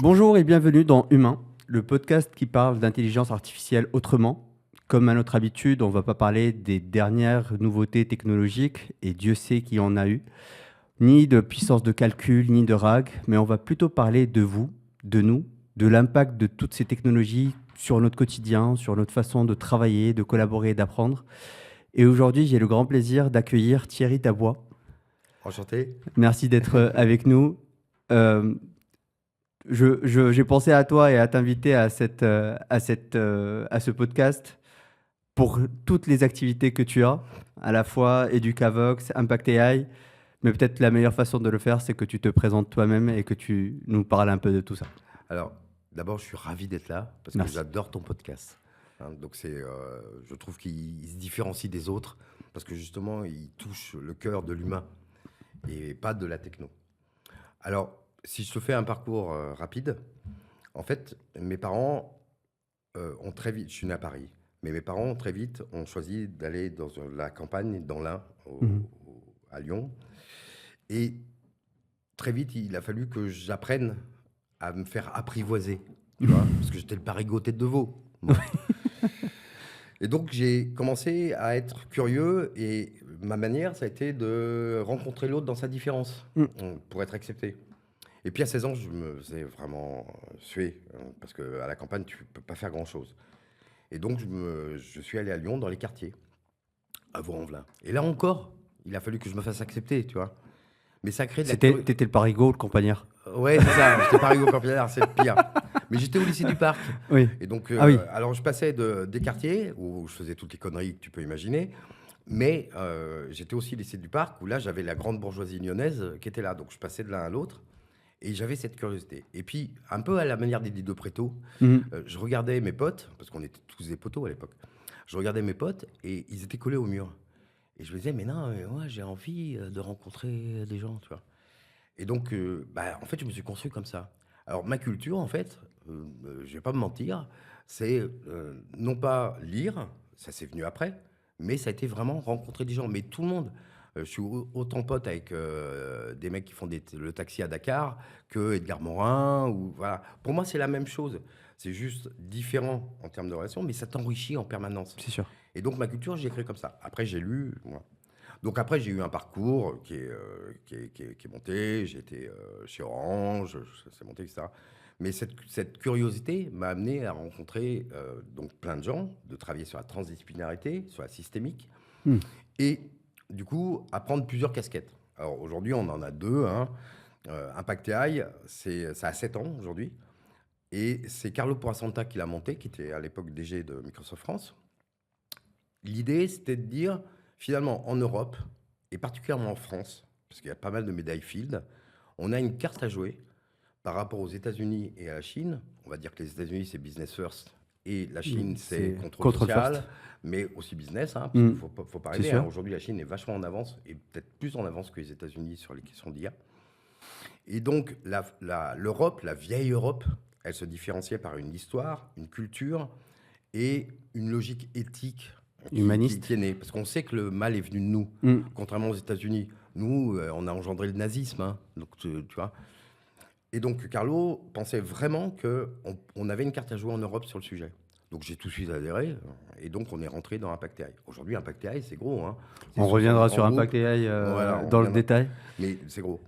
Bonjour et bienvenue dans Humain, le podcast qui parle d'intelligence artificielle autrement. Comme à notre habitude, on ne va pas parler des dernières nouveautés technologiques, et Dieu sait qu'il y en a eu, ni de puissance de calcul, ni de RAG, mais on va plutôt parler de vous, de nous, de l'impact de toutes ces technologies sur notre quotidien, sur notre façon de travailler, de collaborer et d'apprendre. Et aujourd'hui, j'ai le grand plaisir d'accueillir Thierry Dabois. Enchanté. Merci d'être avec nous. Euh, j'ai pensé à toi et à t'inviter à ce podcast pour toutes les activités que tu as, à la fois Educavox, Impact AI, mais peut-être la meilleure façon de le faire, c'est que tu te présentes toi-même et que tu nous parles un peu de tout ça. Alors, d'abord, je suis ravi d'être là parce que Merci. j'adore ton podcast. Donc, je trouve qu'il se différencie des autres parce que justement, il touche le cœur de l'humain et pas de la techno. Alors, si je te fais un parcours rapide, en fait, mes parents ont très vite, je suis né à Paris, mais mes parents très vite ont choisi d'aller dans la campagne, dans l'Ain, Mhm. à Lyon. Et très vite, il a fallu que j'apprenne à me faire apprivoiser, tu vois, parce que j'étais le parigot tête de veau, moi. Et donc, j'ai commencé à être curieux et ma manière, ça a été de rencontrer l'autre dans sa différence, Mm. pour être accepté. Et puis, à 16 ans, je me faisais vraiment suer, parce qu'à la campagne, tu peux pas faire grand-chose. Et donc, je suis allé à Lyon, dans les quartiers, à Vaux-en-Velin. Et là encore, il a fallu que je me fasse accepter, tu vois. Mais ça crée de la curiosité. T'étais le parigot, le campagnard. Ouais, c'est ça. J'étais parigo campionnaire, c'est le pire. Mais j'étais au lycée du Parc. Oui. Et donc, Ah oui. alors je passais des quartiers où je faisais toutes les conneries que tu peux imaginer. Mais j'étais aussi au lycée du Parc où là, j'avais la grande bourgeoisie lyonnaise qui était là. Donc, je passais de l'un à l'autre. Et j'avais cette curiosité. Et puis, un peu à la manière d'Édith de Préto, Mhm. je regardais mes potes, parce qu'on était tous des potos à l'époque. Je regardais mes potes et ils étaient collés au mur. Et je me disais, mais non, moi, j'ai envie de rencontrer des gens, tu vois. Et donc, en fait, je me suis construit comme ça. Alors, ma culture, en fait, je vais pas me mentir, c'est non pas lire, ça c'est venu après, mais ça a été vraiment rencontrer des gens. Mais tout le monde, je suis autant pote avec des mecs qui font le taxi à Dakar que Edgar Morin. Ou, voilà. Pour moi, c'est la même chose. C'est juste différent en termes de relations, mais ça t'enrichit en permanence. C'est sûr. Et donc, ma culture, j'ai créé comme ça. Après, j'ai lu. Moi. Donc après, j'ai eu un parcours qui est monté. J'ai été chez Orange, c'est monté, etc. Mais cette curiosité m'a amené à rencontrer donc plein de gens, de travailler sur la transdisciplinarité, sur la systémique, Mhm. et du coup, à prendre plusieurs casquettes. Alors aujourd'hui, on en a deux. Hein. Impact AI, ça a 7 ans aujourd'hui. Et c'est Carlo Porasanta qui l'a monté, qui était à l'époque DG de Microsoft France. L'idée, c'était de dire, finalement, en Europe, et particulièrement en France, parce qu'il y a pas mal de médailles Field, on a une carte à jouer par rapport aux États-Unis et à la Chine. On va dire que les États-Unis, c'est business first, et la Chine, c'est C'est contrôle contrôle social, first. mais aussi business, hein, parce qu'il Mhm. ne faut pas C'est rêver. Hein. sûr. Aujourd'hui, la Chine est vachement en avance, et peut-être plus en avance que les États-Unis sur les questions d'IA. Et donc, l'Europe, la vieille Europe, elle se différenciait par une histoire, une culture, et une logique éthique qui Humaniste. est née. Parce qu'on sait que le mal est venu de nous, Mhm. contrairement aux États-Unis. Nous, on a engendré le nazisme, hein. Donc, tu vois. Et donc, Carlo pensait vraiment qu'on avait une carte à jouer en Europe sur le sujet. Donc, j'ai tout de suite adhéré. Et donc, on est rentré dans Impact AI. Aujourd'hui, Impact AI, c'est gros. Hein. C'est On 60 reviendra grands sur Impact groupes. AI Voilà, on dans le reviendra. détail. Mais c'est gros.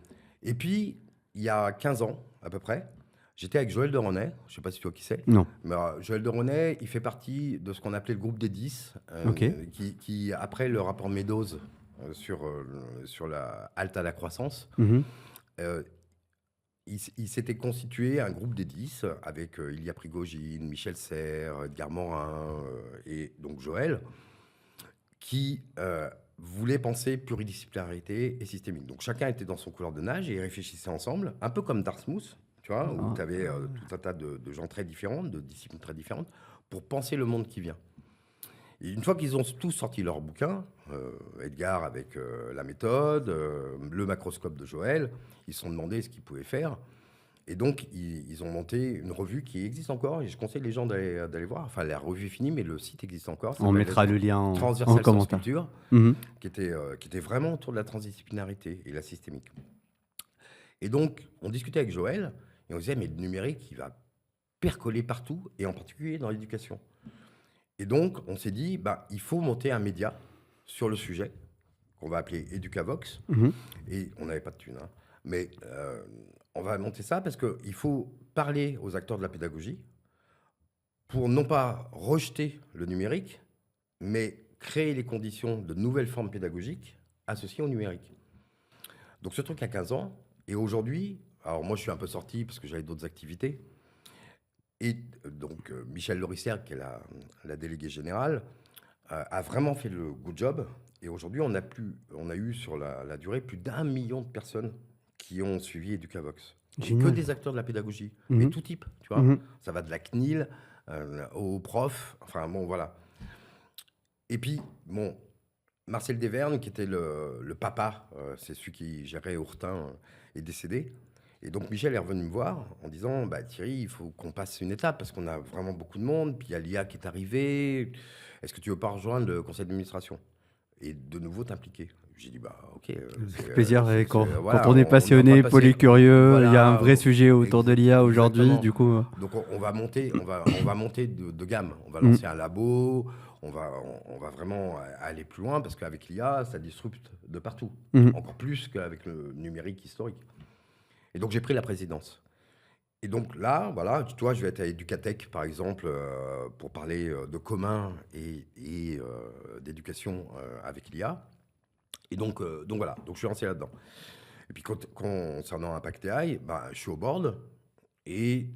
Et puis, il y a 15 ans, à peu près, j'étais avec Joël de René. Je ne sais pas si tu vois qui c'est. Non. Mais Joël de René, il fait partie de ce qu'on appelait le groupe des 10, Ok. qui, après le rapport Meadows sur la halte à la croissance, Mhm. euh, il s'était constitué un groupe des 10 avec Ilia Prigogine, Michel Serres, Edgar Morin et donc Joël, qui voulait penser pluridisciplinarité et systémique. Donc chacun était dans son couloir de nage et ils réfléchissaient ensemble, un peu comme Dartmouth, tu vois, où Ah. tu avais tout un tas de gens très différents, de disciplines très différentes, pour penser le monde qui vient. Et une fois qu'ils ont tous sorti leur bouquin, Edgar avec la méthode, le macroscope de Joël, ils se sont demandé ce qu'ils pouvaient faire. Et donc, ils ont monté une revue qui existe encore, et je conseille les gens d'aller voir. Enfin, la revue est finie, mais le site existe encore. Ça On s'appelle mettra le lien en Transversal Source commentaire. Culture, Mhm. qui était vraiment autour de la transdisciplinarité et la systémique. Et donc, on discutait avec Joël. Et on disait, mais le numérique, il va percoler partout, et en particulier dans l'éducation. Et donc, on s'est dit, il faut monter un média sur le sujet, qu'on va appeler Educavox. Mhm. Et on n'avait pas de thunes, hein. Mais on va monter ça parce qu'il faut parler aux acteurs de la pédagogie pour non pas rejeter le numérique, mais créer les conditions de nouvelles formes pédagogiques associées au numérique. Donc ce truc a 15 ans, et aujourd'hui, alors moi je suis un peu sorti parce que j'avais d'autres activités, et donc Michel Lorissère, qui est la déléguée générale, a vraiment fait le good job, et aujourd'hui on a eu sur la durée plus d'1 million de personnes qui ont suivi Educavox. Et que Génial. des acteurs de la pédagogie, Mhm. mais tout type, tu vois. Mhm. Ça va de la CNIL aux profs, enfin bon, voilà. Et puis, bon, Marcel Desvernes, qui était le papa, c'est celui qui gérait Ourtin, est décédé. Et donc Michel est revenu me voir en disant, Thierry, il faut qu'on passe une étape parce qu'on a vraiment beaucoup de monde, puis il y a l'IA qui est arrivée. Est-ce que tu veux pas rejoindre le conseil d'administration et de nouveau t'impliquer? J'ai dit, ok. C'est plaisir. Et quand voilà, on est en train passionné, de passer- polycurieux, il y a un voilà, vrai sujet autour de l'IA aujourd'hui. exactement. Du coup, Donc on va monter, on va monter de gamme. On va Mm. lancer un labo. On va vraiment aller plus loin parce qu'avec l'IA, ça disrupte de partout, Mhm. encore plus qu'avec le numérique historique. Et donc j'ai pris la présidence. Et donc là, voilà, tu vois, je vais être à Educatech, par exemple, pour parler de commun et d'éducation avec l'IA. Et donc voilà, donc je suis lancé là-dedans. Et puis concernant Impact AI, je suis au board et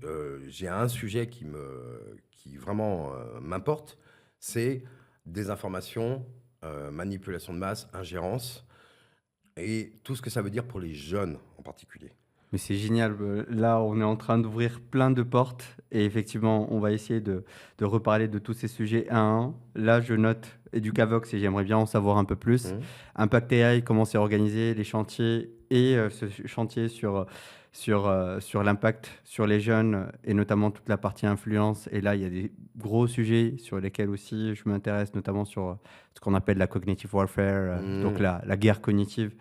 j'ai un sujet qui vraiment m'importe, c'est désinformation, manipulation de masse, ingérence et tout ce que ça veut dire pour les jeunes en particulier. Mais c'est génial. Là, on est en train d'ouvrir plein de portes. Et effectivement, on va essayer de reparler de tous ces sujets un à un. Là, je note Educavox et j'aimerais bien en savoir un peu plus. Mmh. Impact AI, comment c'est organisé, les chantiers et ce chantier sur l'impact sur les jeunes et notamment toute la partie influence. Et là, il y a des gros sujets sur lesquels aussi je m'intéresse, notamment sur ce qu'on appelle la cognitive warfare, donc la guerre cognitive.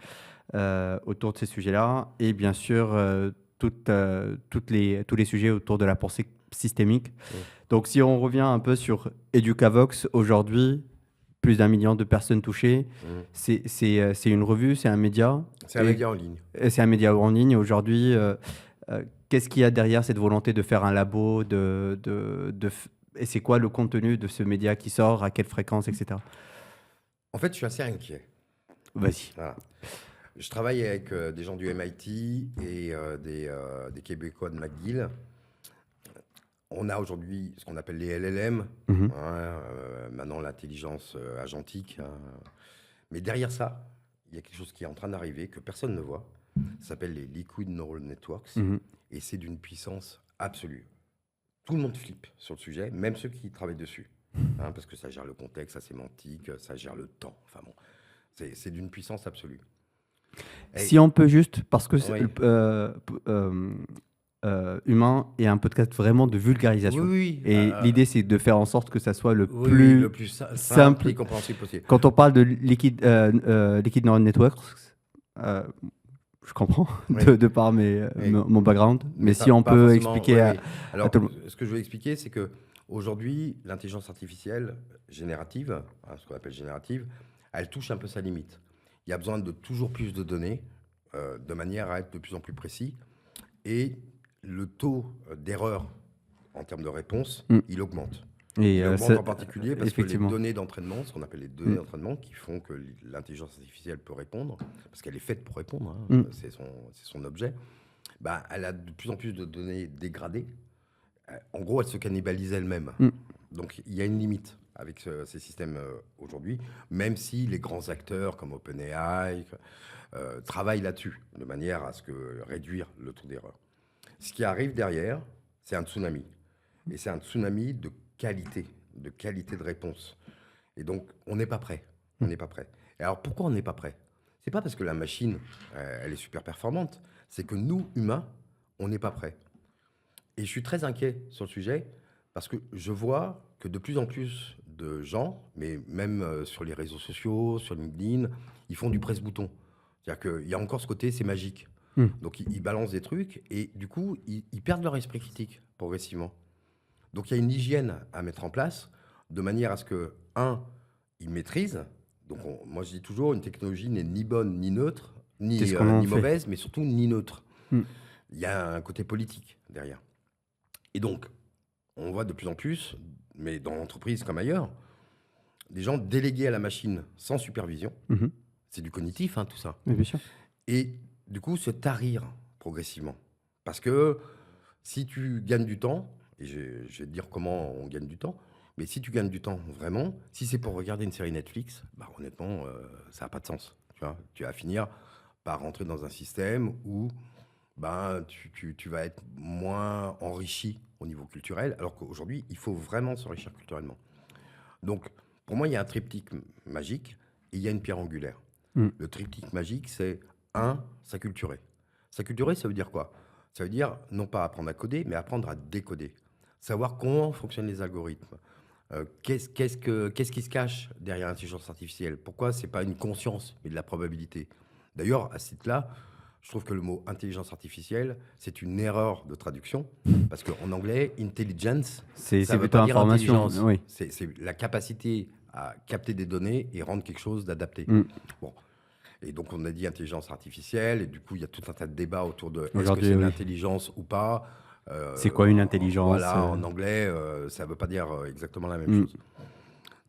Autour de ces sujets-là, et bien sûr tous les sujets autour de la pensée systémique. Donc si on revient un peu sur Educavox, aujourd'hui, plus d'1 million de personnes touchées, c'est une revue, c'est un média. C'est un média en ligne. C'est un média en ligne. Aujourd'hui, qu'est-ce qu'il y a derrière cette volonté de faire un labo et c'est quoi le contenu de ce média qui sort, à quelle fréquence, etc. En fait, je suis assez inquiet. Vas-y. Voilà. Je travaille avec des gens du MIT et des Québécois de McGill. On a aujourd'hui ce qu'on appelle les LLM, maintenant l'intelligence agentique. Mais derrière ça, il y a quelque chose qui est en train d'arriver que personne ne voit. Ça s'appelle les Liquid Neural Networks et c'est d'une puissance absolue. Tout le monde flippe sur le sujet, même ceux qui travaillent dessus. Parce que ça gère le contexte, la sémantique, ça gère le temps. Enfin bon, c'est d'une puissance absolue. Si on peut juste, parce que Oui. Humain est un podcast vraiment de vulgarisation. Oui, Et l'idée, c'est de faire en sorte que ça soit le le plus simple et compréhensible possible. Quand on parle de Liquid Neural Networks, je comprends de par mon background, mais si on peut expliquer Alors, à tout le monde. ce que je veux expliquer, c'est que aujourd'hui, l'intelligence artificielle générative, ce qu'on appelle générative, elle touche un peu sa limite. Il y a besoin de toujours plus de données, de manière à être de plus en plus précis. Et le taux d'erreur en termes de réponse, il augmente. Et il augmente en particulier parce que les effectivement. données d'entraînement, ce qu'on appelle les données d'entraînement, qui font que l'intelligence artificielle peut répondre, parce qu'elle est faite pour répondre, c'est son objet, elle a de plus en plus de données dégradées. En gros, elle se cannibalise elle-même. Donc, il y a une limite avec ces systèmes aujourd'hui, même si les grands acteurs comme OpenAI travaillent là-dessus, de manière à ce que réduire le taux d'erreur. Ce qui arrive derrière, c'est un tsunami. Et c'est un tsunami de qualité de réponse. Et donc, on n'est pas prêt. On n'est pas prêt. Et alors, pourquoi on n'est pas prêt? C'est pas parce que la machine, elle est super performante. C'est que nous, humains, on n'est pas prêt. Et je suis très inquiet sur le sujet parce que je vois que de plus en plus de gens, mais même sur les réseaux sociaux, sur LinkedIn, ils font du presse-bouton. C'est-à-dire qu'il y a encore ce côté, c'est magique. Donc, ils balancent des trucs et du coup, ils perdent leur esprit critique progressivement. Donc, il y a une hygiène à mettre en place de manière à ce que, ils maîtrisent. Donc, moi, je dis toujours, une technologie n'est ni bonne ni neutre, C'est ce ni, qu'on en ni fait. mauvaise, mais surtout ni neutre. Mm. Il y a un côté politique derrière. Et donc, on voit de plus en plus, mais dans l'entreprise comme ailleurs, des gens délégués à la machine sans supervision. Mhm. C'est du cognitif, hein, tout ça. Oui, bien sûr. Et du coup, se tarir progressivement. Parce que si tu gagnes du temps, et je vais te dire comment on gagne du temps, mais si tu gagnes du temps vraiment, si c'est pour regarder une série Netflix, bah, honnêtement, ça n'a pas de sens. Tu vas finir par rentrer dans un système où ben, tu vas être moins enrichi au niveau culturel, alors qu'aujourd'hui, il faut vraiment s'enrichir culturellement. Donc, pour moi, il y a un triptyque magique et il y a une pierre angulaire. Mm. Le triptyque magique, c'est s'acculturer. S'acculturer, ça veut dire quoi? Ça veut dire non pas apprendre à coder, mais apprendre à décoder. Savoir comment fonctionnent les algorithmes. Qu'est-ce qui se cache derrière l'intelligence artificielle? Pourquoi c'est pas une conscience, mais de la probabilité? D'ailleurs, à ce titre-là, je trouve que le mot intelligence artificielle, c'est une erreur de traduction, parce qu'en anglais, intelligence, C'est ça veut plutôt pas dire information. intelligence. Oui. C'est la capacité à capter des données et rendre quelque chose d'adapté. Mm. Bon. Et donc, on a dit intelligence artificielle, et du coup, il y a tout un tas de débats autour de est-ce que Aujourd'hui, c'est de oui. l'intelligence ou pas. C'est quoi une intelligence? Voilà, en anglais, ça ne veut pas dire exactement la même chose.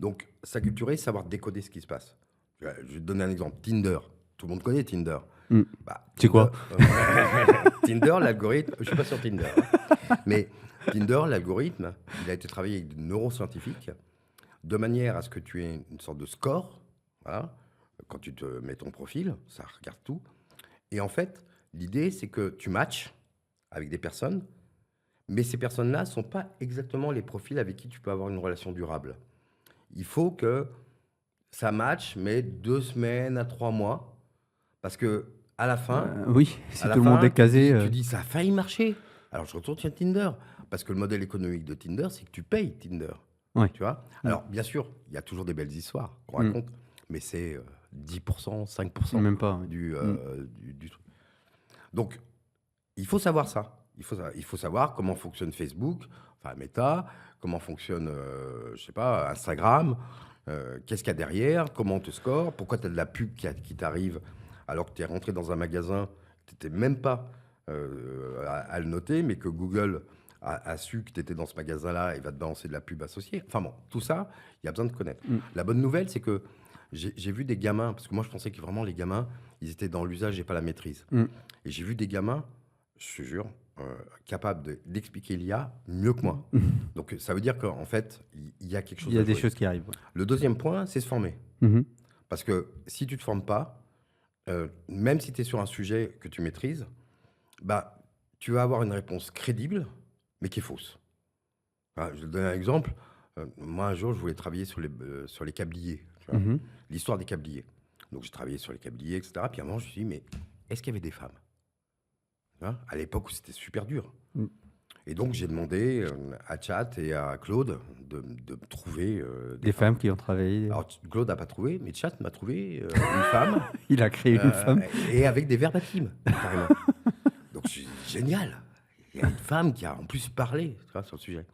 Donc, s'acculturer, savoir décoder ce qui se passe. Je vais te donner un exemple. Tinder. Tout le monde connaît Tinder. Bah, C'est quoi? Tinder, l'algorithme, je ne suis pas sur Tinder, hein. Mais Tinder, l'algorithme, il a été travaillé avec des neuroscientifiques de manière à ce que tu aies une sorte de score. Voilà. Quand tu te mets ton profil, ça regarde tout. Et en fait, l'idée, c'est que tu matches avec des personnes, mais ces personnes-là ne sont pas exactement les profils avec qui tu peux avoir une relation durable. Il faut que ça matche, mais 2 semaines à 3 mois, parce que à la fin, Oui, si à la tout le monde fin, est casé. tu dis ça a failli marcher. Alors je retourne sur Tinder, parce que le modèle économique de Tinder, c'est que tu payes Tinder. Ouais. Tu vois. Alors bien sûr, il y a toujours des belles histoires qu'on raconte, mais c'est 10%, 5% Même pas. Ouais. du truc. Donc, il faut savoir ça. Il faut savoir comment fonctionne Facebook, enfin Meta, comment fonctionne, je sais pas, Instagram, qu'est-ce qu'il y a derrière, comment on te score, pourquoi tu as de la pub qui t'arrive alors que tu es rentré dans un magasin, tu n'étais même pas à le noter, mais que Google a su que tu étais dans ce magasin-là et va te balancer de la pub associée. Enfin bon, tout ça, il y a besoin de connaître. La bonne nouvelle, c'est que j'ai vu des gamins, parce que moi je pensais que vraiment les gamins, ils étaient dans l'usage et pas la maîtrise. Et j'ai vu des gamins, je te jure, capables d'expliquer l'IA mieux que moi. Donc ça veut dire qu'en fait, il y a quelque chose Il y a à des jouer. choses qui arrivent. Ouais. Le deuxième point, c'est se former. Parce que si tu ne te formes pas, même si tu es sur un sujet que tu maîtrises, bah, tu vas avoir une réponse crédible, mais qui est fausse. Je vais te donner un exemple. Moi, un jour, je voulais travailler sur les câbliers. Tu vois, l'histoire des câbliers. Donc, j'ai travaillé sur les câbliers, etc. Puis à un moment, je me suis dit, mais est-ce qu'il y avait des femmes? Tu vois, à l'époque où c'était super dur. Et donc, j'ai demandé à Chat et à Claude de trouver des femmes qui ont travaillé. Alors, Claude n'a pas trouvé, mais Chat m'a trouvé une femme. Il a créé une femme. Et avec des verbatims, carrément. Donc, c'est génial. Il y a une femme qui a en plus parlé, tu vois, sur le sujet.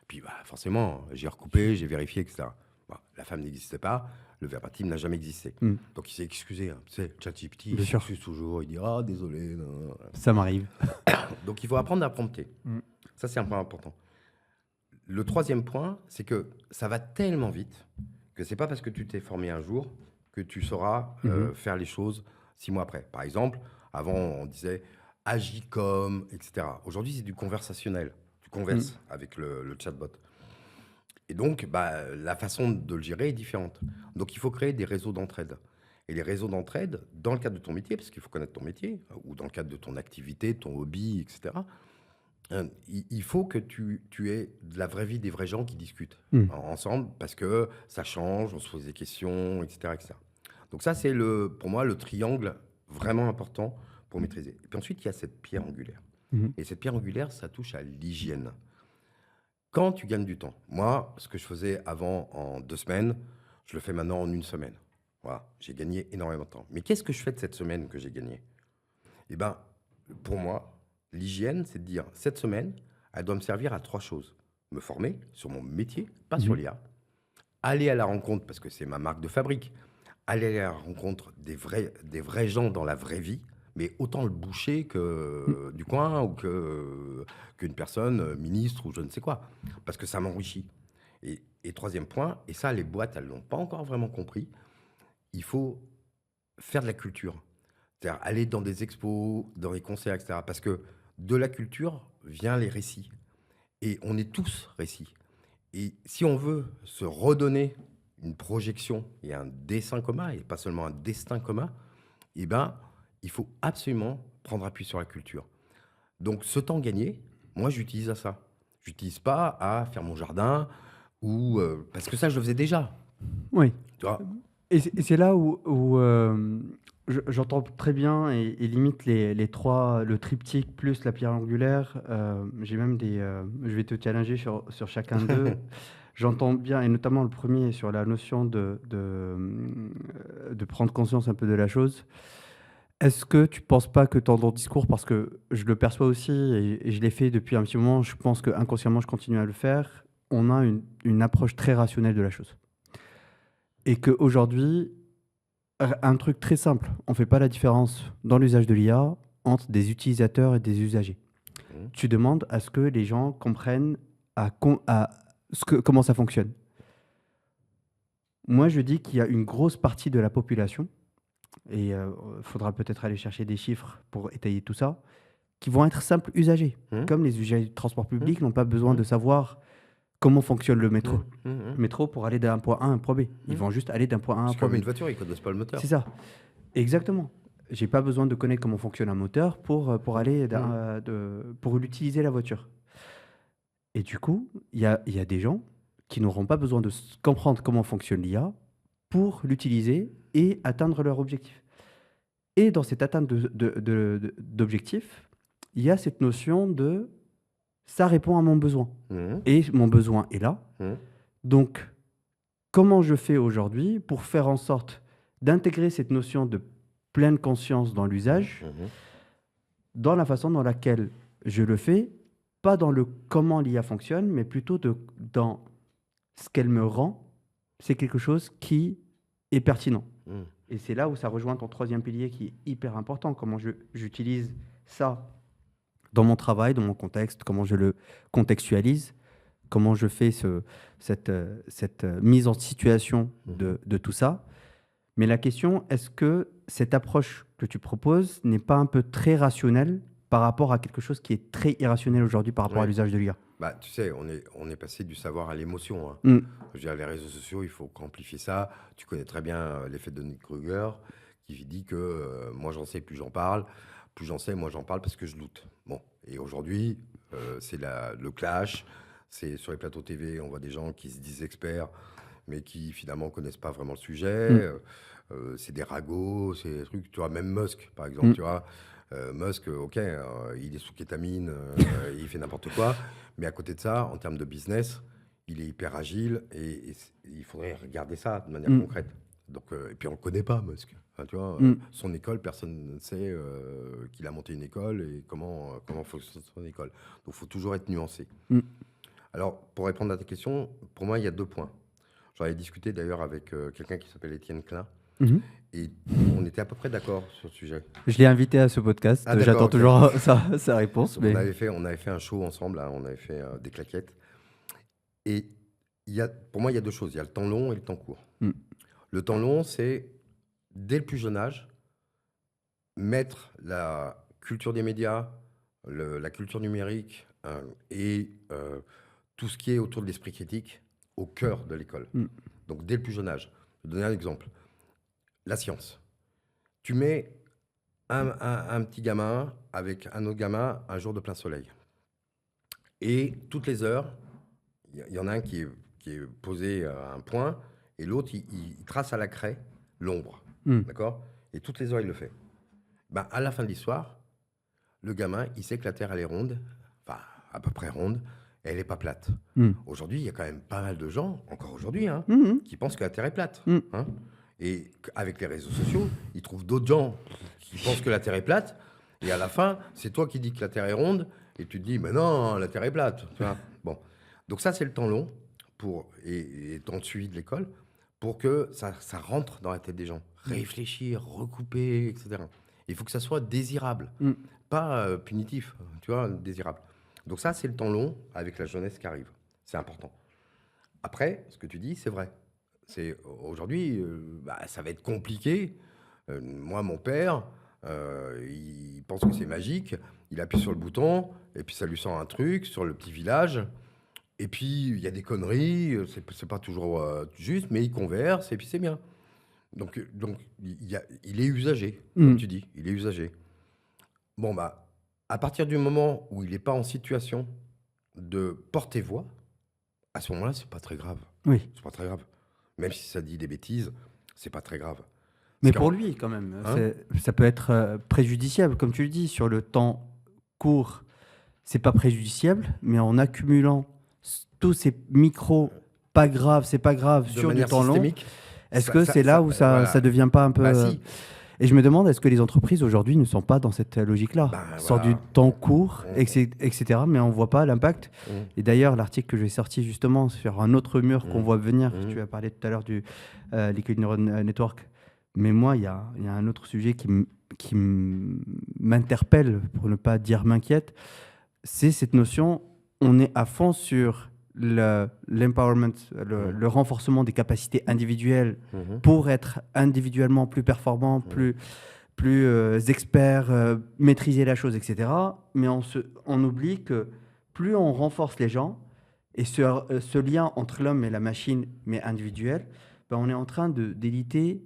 Puis, bah, forcément, j'ai recoupé, j'ai vérifié, etc. Bon, la femme n'existait pas, le verbatim n'a jamais existé. Donc, il s'est excusé. Hein. Tu sais, ChatGPT, il s'excuse toujours. Il dit « Ah, désolé. » Ça m'arrive. Donc, il faut apprendre à prompter. Ça, c'est un point important. Le troisième point, c'est que ça va tellement vite que c'est pas parce que tu t'es formé un jour que tu sauras faire les choses 6 mois après. Par exemple, avant, on disait Agicom, etc. Aujourd'hui, c'est du conversationnel. Tu converses avec le chatbot. Et donc, bah, la façon de le gérer est différente. Donc, il faut créer des réseaux d'entraide. Et les réseaux d'entraide, dans le cadre de ton métier, parce qu'il faut connaître ton métier, ou dans le cadre de ton activité, ton hobby, etc., il faut que tu aies de la vraie vie, des vrais gens qui discutent ensemble, parce que ça change, on se pose des questions, etc. etc. Donc ça, c'est pour moi le triangle vraiment important pour maîtriser. Et puis ensuite, il y a cette pierre angulaire. Et cette pierre angulaire, ça touche à l'hygiène. Quand tu gagnes du temps, moi, ce que je faisais avant en 2 semaines, je le fais maintenant en 1 semaine. Voilà, j'ai gagné énormément de temps. Mais qu'est-ce que je fais de cette semaine que j'ai gagnée? Eh bien, pour moi, l'hygiène, c'est de dire, cette semaine, elle doit me servir à 3 choses. Me former sur mon métier, pas sur l'IA. Aller à la rencontre, parce que c'est ma marque de fabrique, aller à la rencontre des vrais gens dans la vraie vie, mais autant le boucher que du coin ou qu'une personne, ministre ou je ne sais quoi, parce que ça m'enrichit. Et troisième point, et ça, les boîtes, elles l'ont pas encore vraiment compris, il faut faire de la culture. C'est-à-dire aller dans des expos, dans des concerts, etc. Parce que de la culture vient les récits. Et on est tous récits. Et si on veut se redonner une projection et un dessin commun, et pas seulement un destin commun, eh ben, il faut absolument prendre appui sur la culture. Donc ce temps gagné, moi j'utilise à ça. J'utilise pas à faire mon jardin, ou parce que ça je le faisais déjà. Oui. Tu vois. Et c'est là où j'entends très bien et limite les trois, le triptyque plus la pierre angulaire. J'ai même je vais te challenger sur chacun d'eux. J'entends bien, et notamment le premier sur la notion de prendre conscience un peu de la chose. Est-ce que tu penses pas que dans ton discours, parce que je le perçois aussi et je l'ai fait depuis un petit moment, je pense que inconsciemment je continue à le faire, on a une approche très rationnelle de la chose. Et qu'aujourd'hui, un truc très simple, on ne fait pas la différence dans l'usage de l'IA entre des utilisateurs et des usagers. Mhm. Tu demandes à ce que les gens comprennent comment ça fonctionne. Moi, je dis qu'il y a une grosse partie de la population, et il faudra peut-être aller chercher des chiffres pour étayer tout ça, qui vont être simples usagers. Mhm. Comme les usagers du transport public n'ont pas besoin de savoir comment fonctionne le métro. Mhm. Le métro pour aller d'un point A à un point B. Ils vont juste aller d'un point A à un C'est point comme B. une voiture, ils ne connaissent pas le moteur. C'est ça. Exactement. J'ai pas besoin de connaître comment fonctionne un moteur pour aller pour l'utiliser la voiture. Et du coup, il y a des gens qui n'auront pas besoin de comprendre comment fonctionne l'IA pour l'utiliser et atteindre leur objectif. Et dans cette atteinte d'objectif, il y a cette notion de ça répond à mon besoin. Mhm. Et mon besoin est là. Mhm. Donc, comment je fais aujourd'hui pour faire en sorte d'intégrer cette notion de pleine conscience dans l'usage, Mhm. dans la façon dans laquelle je le fais, pas dans le comment l'IA fonctionne, mais plutôt dans ce qu'elle me rend. C'est quelque chose qui est pertinent. Mhm. Et c'est là où ça rejoint ton troisième pilier qui est hyper important. Comment j'utilise ça dans mon travail, dans mon contexte, comment je le contextualise, comment je fais cette mise en situation de tout ça. Mais la question, est-ce que cette approche que tu proposes n'est pas un peu très rationnelle par rapport à quelque chose qui est très irrationnel aujourd'hui par rapport à Ouais. l'usage de l'IA? Bah, tu sais, on est passé du savoir à l'émotion. Hein. Mm. Je veux dire, les réseaux sociaux, il faut amplifier ça. Tu connais très bien l'effet de Nick Kruger qui dit que moi j'en sais, plus j'en parle. Plus j'en sais, moi j'en parle parce que je doute. Bon, et aujourd'hui, c'est le clash. C'est sur les plateaux TV, on voit des gens qui se disent experts, mais qui finalement connaissent pas vraiment le sujet. C'est des ragots, c'est des trucs. Tu vois, même Musk, par exemple, tu vois. Musk, ok, il est sous kétamine, il fait n'importe quoi. Mais à côté de ça, en termes de business, il est hyper agile et il faudrait regarder ça de manière concrète. Donc, et puis on ne le connaît pas, Musk. Enfin, tu vois, son école, personne ne sait qu'il a monté une école et comment fonctionne son école. Donc il faut toujours être nuancé. Alors, pour répondre à ta question, pour moi, il y a 2 points. J'en ai discuté d'ailleurs avec quelqu'un qui s'appelle Étienne Klein. Et on était à peu près d'accord sur le sujet. Je l'ai invité à ce podcast. Ah, d'accord, j'attends ok. toujours sa réponse. Mais... On avait fait un show ensemble, hein, on avait fait des claquettes. Et pour moi, il y a 2 choses. Il y a le temps long et le temps court. Le temps long, c'est, dès le plus jeune âge, mettre la culture des médias, la culture numérique et tout ce qui est autour de l'esprit critique au cœur de l'école. Donc, dès le plus jeune âge. Je vais donner un exemple. La science. Tu mets un petit gamin avec un autre gamin un jour de plein soleil. Et toutes les heures, il y en a un qui est posé à un point et l'autre, il trace à la craie l'ombre. D'accord? Et toutes les heures, il le fait. Ben, à la fin de l'histoire, le gamin, il sait que la Terre, elle est ronde, enfin, à peu près ronde, et elle n'est pas plate. Aujourd'hui, il y a quand même pas mal de gens, encore aujourd'hui, hein, qui pensent que la Terre est plate. Hein. Et avec les réseaux sociaux, ils trouvent d'autres gens qui pensent que la Terre est plate. Et à la fin, c'est toi qui dis que la Terre est ronde, et tu te dis, mais non, la Terre est plate. Tu vois. Bon. Donc ça, c'est le temps long et temps de suivi de l'école pour que ça rentre dans la tête des gens. Réfléchir, recouper, etc. Il faut que ça soit désirable, Mm. pas punitif, tu vois, désirable. Donc ça, c'est le temps long avec la jeunesse qui arrive. C'est important. Après, ce que tu dis, c'est vrai. Aujourd'hui, ça va être compliqué. Moi, mon père, il pense que c'est magique. Il appuie sur le bouton et puis ça lui sort un truc sur le petit village. Et puis il y a des conneries, c'est pas toujours juste, mais il converse et puis c'est bien. Donc il est usagé, comme Mm. tu dis, il est usagé. Bon, bah, à partir du moment où il n'est pas en situation de porter voix, à ce moment-là, c'est pas très grave. Oui. C'est pas très grave. Même si ça dit des bêtises, c'est pas très grave. Mais Ce pour qu'en- lui, quand même, hein ça peut être préjudiciable, comme tu le dis, sur le temps court, c'est pas préjudiciable, mais en accumulant tous ces micros, pas grave, c'est pas grave, de sur du manière temps long, systémique, est-ce que c'est là où voilà. ça devient pas un peu... Bah si, Et je me demande, est-ce que les entreprises aujourd'hui ne sont pas dans cette logique-là, bah sur du voilà. temps court, On- etc., mais on voit pas l'impact. on- Et d'ailleurs, l'article que j'ai sorti justement sur un autre mur qu'on on- voit venir, on- tu as parlé tout à l'heure du Liquid Neural Network, mais moi, il y a un autre sujet qui m'interpelle, pour ne pas dire m'inquiète, c'est cette notion, on est à fond sur l'empowerment, le renforcement des capacités individuelles Mhm. pour être individuellement plus performant, plus expert, maîtriser la chose, etc. Mais on oublie que plus on renforce les gens, et ce lien entre l'homme et la machine, mais individuel, ben on est en train d'éliter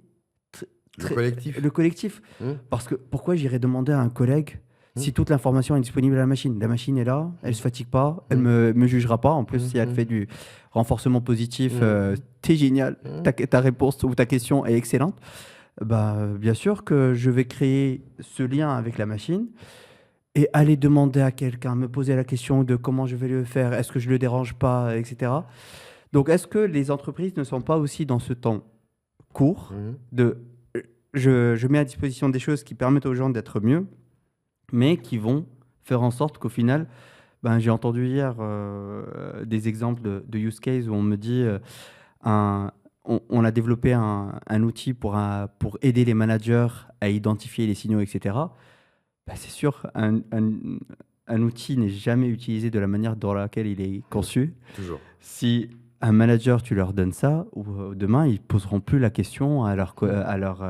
Le collectif. le collectif. Mhm. Parce que pourquoi j'irais demander à un collègue si toute l'information est disponible à la machine? La machine est là, elle se fatigue pas, elle me jugera pas. En plus, si elle fait du renforcement positif, t'es génial, ta réponse ou ta question est excellente. Bah, bien sûr que je vais créer ce lien avec la machine et aller demander à quelqu'un, me poser la question de comment je vais le faire, est-ce que je le dérange pas, etc. Donc, est-ce que les entreprises ne sont pas aussi dans ce temps court Mhm. de je mets à disposition des choses qui permettent aux gens d'être mieux, mais qui vont faire en sorte qu'au final, ben, j'ai entendu hier des exemples de use case où on me dit on a développé un outil pour aider les managers à identifier les signaux, etc. Ben, c'est sûr, un outil n'est jamais utilisé de la manière dans laquelle il est conçu. Toujours. Si un manager, tu leur donnes ça, ou demain, ils poseront plus la question à leurs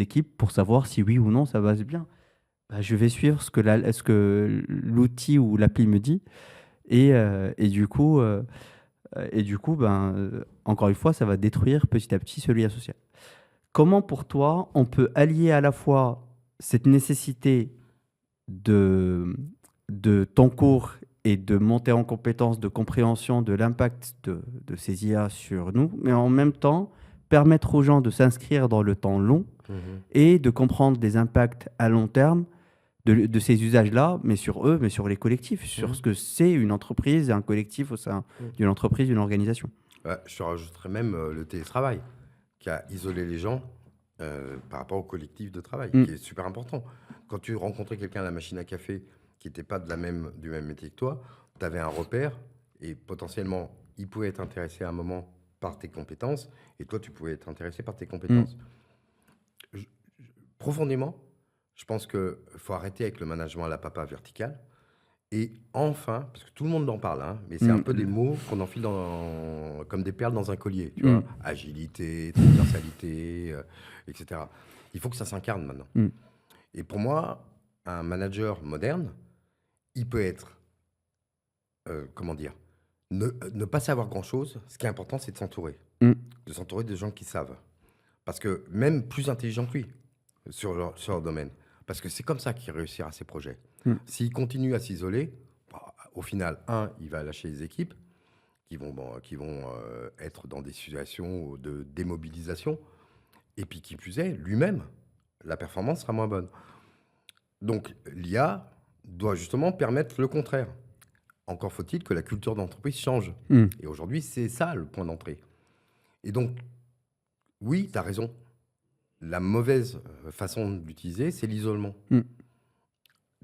équipes pour savoir si oui ou non ça va bien. Bah, je vais suivre ce que l'outil ou l'appli me dit. Et du coup, encore une fois, ça va détruire petit à petit ce lien social. Comment pour toi, on peut allier à la fois cette nécessité de temps court et de monter en compétence, de compréhension de l'impact de ces IA sur nous, mais en même temps, permettre aux gens de s'inscrire dans le temps long Mhm. et de comprendre les impacts à long terme de ces usages-là, mais sur eux, mais sur les collectifs, sur ce que c'est une entreprise et un collectif au sein d'une entreprise, d'une organisation. Ouais, je te rajouterais même le télétravail, qui a isolé les gens par rapport au collectif de travail, qui est super important. Quand tu rencontrais quelqu'un à la machine à café qui n'était pas du même métier que toi, tu avais un repère et potentiellement, il pouvait être intéressé à un moment par tes compétences et toi, tu pouvais être intéressé par tes compétences. Profondément, je pense qu'il faut arrêter avec le management à la papa vertical. Et enfin, parce que tout le monde en parle, hein, mais c'est un peu des mots qu'on enfile comme des perles dans un collier, tu vois. Agilité, transversalité, etc. Il faut que ça s'incarne maintenant. Et pour moi, un manager moderne, il peut être, comment dire, ne pas savoir grand-chose. Ce qui est important, c'est de s'entourer. De s'entourer de gens qui savent. Parce que même plus intelligents que lui sur leur domaine. Parce que c'est comme ça qu'il réussira ses projets. S'il continue à s'isoler, au final, il va lâcher les équipes qui vont être dans des situations de démobilisation. Et puis, qui plus est, lui-même, la performance sera moins bonne. Donc, l'IA doit justement permettre le contraire. Encore faut-il que la culture d'entreprise change. Et aujourd'hui, c'est ça le point d'entrée. Et donc, oui, tu as raison. La mauvaise façon d'utiliser, c'est l'isolement.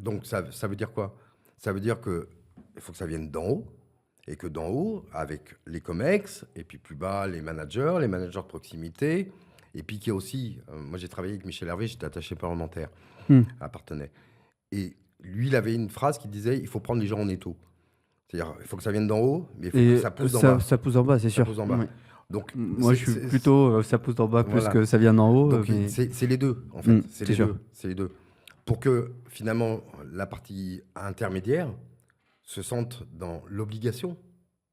Donc, ça veut dire quoi? Ça veut dire qu'il faut que ça vienne d'en haut, et que d'en haut, avec les COMEX, et puis plus bas, les managers de proximité, et puis qu'il y a aussi, moi j'ai travaillé avec Michel Hervé, j'étais attaché parlementaire à Parthenay. Et lui, il avait une phrase qui disait, il faut prendre les gens en étau. C'est-à-dire, il faut que ça vienne d'en haut, mais il faut que ça pousse d'en bas. Ça pousse en bas, c'est Ça sûr. pousse en bas. Oui. Donc, Moi, je suis plutôt ça pousse en bas plus voilà. que ça vient d'en haut. Donc, mais... c'est les deux, en fait. C'est les sûr. deux. C'est les deux. Pour que, finalement, la partie intermédiaire se sente dans l'obligation.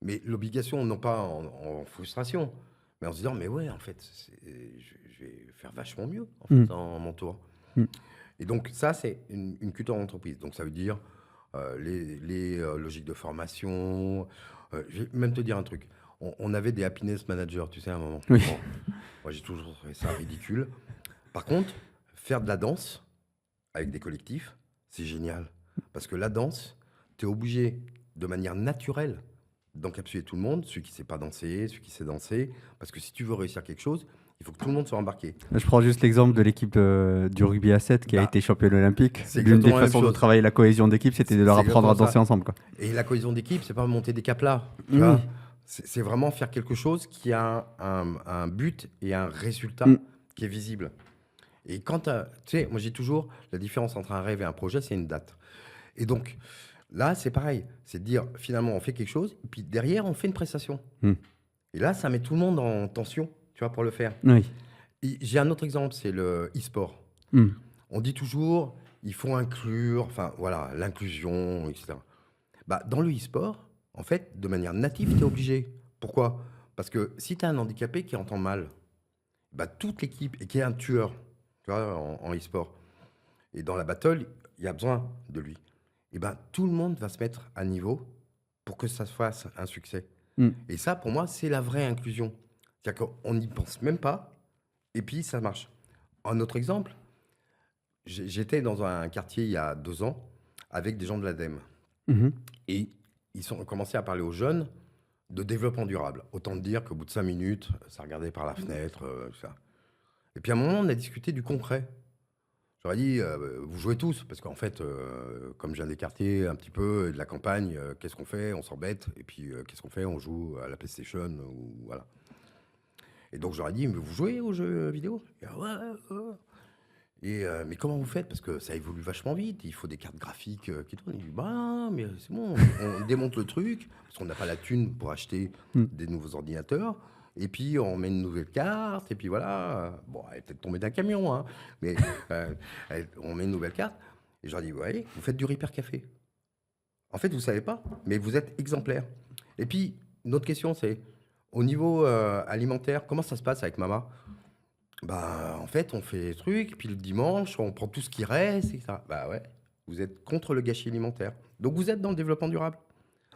Mais l'obligation, non pas en frustration, mais en se disant, mais ouais, en fait, je vais faire vachement mieux, en fait, en m'entourant. Et donc, ça, c'est une culture d'entreprise. Donc, ça veut dire les logiques de formation. Je vais même te dire un truc. On avait des happiness managers, tu sais, à un moment. Oui. Bon, moi, j'ai toujours trouvé ça ridicule. Par contre, faire de la danse avec des collectifs, c'est génial. Parce que la danse, tu es obligé, de manière naturelle, d'encapsuler tout le monde, celui qui ne sait pas danser, celui qui sait danser. Parce que si tu veux réussir quelque chose, il faut que tout le monde soit embarqué. Je prends juste l'exemple de l'équipe du rugby à 7 qui a été championne olympique. C'est L'une des exactement la même façons de chose. travailler la cohésion d'équipe, c'était de leur C'est apprendre à exactement danser ça. ensemble, quoi. Et la cohésion d'équipe, c'est pas monter des caplas. Tu Oui. vois. C'est vraiment faire quelque chose qui a un but et un résultat qui est visible. Et quand tu sais, moi j'ai toujours la différence entre un rêve et un projet, c'est une date. Et donc là, c'est pareil. C'est de dire finalement, on fait quelque chose, et puis derrière, on fait une prestation. Et là, ça met tout le monde en tension, tu vois, pour le faire. Oui. Et j'ai un autre exemple, c'est le e-sport. On dit toujours, il faut inclure, enfin voilà, l'inclusion, etc. Bah, dans le e-sport, en fait, de manière native, tu es obligé. Pourquoi? Parce que si tu as un handicapé qui entend mal, bah, toute l'équipe, et qui est un tueur, tu vois, en e-sport, et dans la battle, il y a besoin de lui. Et ben tout le monde va se mettre à niveau pour que ça se fasse un succès. Et ça, pour moi, c'est la vraie inclusion. C'est-à-dire qu'on n'y pense même pas, et puis ça marche. Un autre exemple, j'étais dans un quartier il y a 2 ans avec des gens de l'ADEME. Et ils ont commencé à parler aux jeunes de développement durable. Autant dire qu'au bout de 5 minutes, ça regardait par la fenêtre, tout ça. Et puis à un moment, on a discuté du concret. J'aurais dit, vous jouez tous, parce qu'en fait, comme je viens des quartiers un petit peu, et de la campagne, qu'est-ce qu'on fait? On s'embête. Et puis, qu'est-ce qu'on fait? On joue à la PlayStation, ou voilà. Et donc, j'aurais dit, mais vous jouez aux jeux vidéo? Et, mais comment vous faites? Parce que ça évolue vachement vite, il faut des cartes graphiques qui tournent. Il dit, bah, mais c'est bon, on démonte le truc, parce qu'on n'a pas la thune pour acheter des nouveaux ordinateurs. Et puis, on met une nouvelle carte, et puis voilà. Bon, elle est peut-être tombée d'un camion, hein, mais on met une nouvelle carte. Et je leur dis, vous voyez, vous faites du Repair Café. En fait, vous ne savez pas, mais vous êtes exemplaire. Et puis, une autre question, c'est, au niveau alimentaire, comment ça se passe avec Mama? Bah, en fait, on fait des trucs, puis le dimanche, on prend tout ce qui reste, et ça. Bah ouais, vous êtes contre le gâchis alimentaire. Donc, vous êtes dans le développement durable.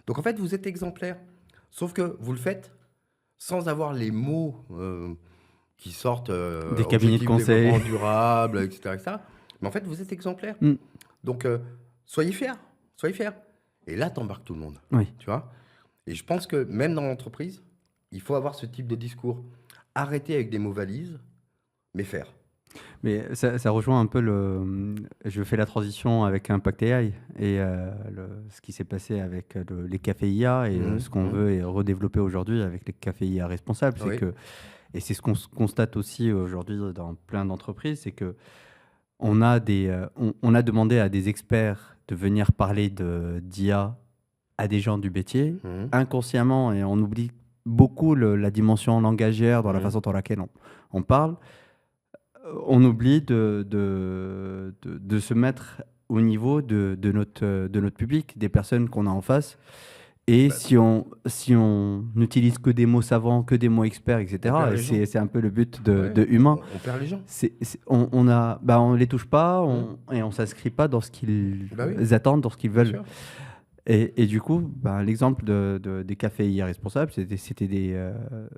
Donc, en fait, vous êtes exemplaire. Sauf que vous le faites sans avoir les mots qui sortent des cabinets de conseil, développement durable, etc., etc. Mais en fait, vous êtes exemplaire. Donc, soyez fiers, soyez fiers. Et là, t'embarques tout le monde. Oui. Tu vois? Et je pense que même dans l'entreprise, il faut avoir ce type de discours. Arrêter avec des mots valises, mais faire. Mais ça rejoint un peu je fais la transition avec Impact AI et ce qui s'est passé avec les cafés IA et ce qu'on veut et redévelopper aujourd'hui avec les cafés IA responsables. C'est que, et c'est ce qu'on constate aussi aujourd'hui dans plein d'entreprises, c'est que on a demandé à des experts de venir parler d'IA à des gens du métier inconsciemment, et on oublie beaucoup la dimension langagière dans la façon dans laquelle on parle. On oublie de se mettre au niveau de notre public, des personnes qu'on a en face. Et si on n'utilise que des mots savants, que des mots experts, etc., c'est un peu le but de Humain. On perd les gens. On les touche pas et on ne s'inscrit pas dans ce qu'ils attendent, dans ce qu'ils veulent. Et du coup, l'exemple des cafés IA responsables,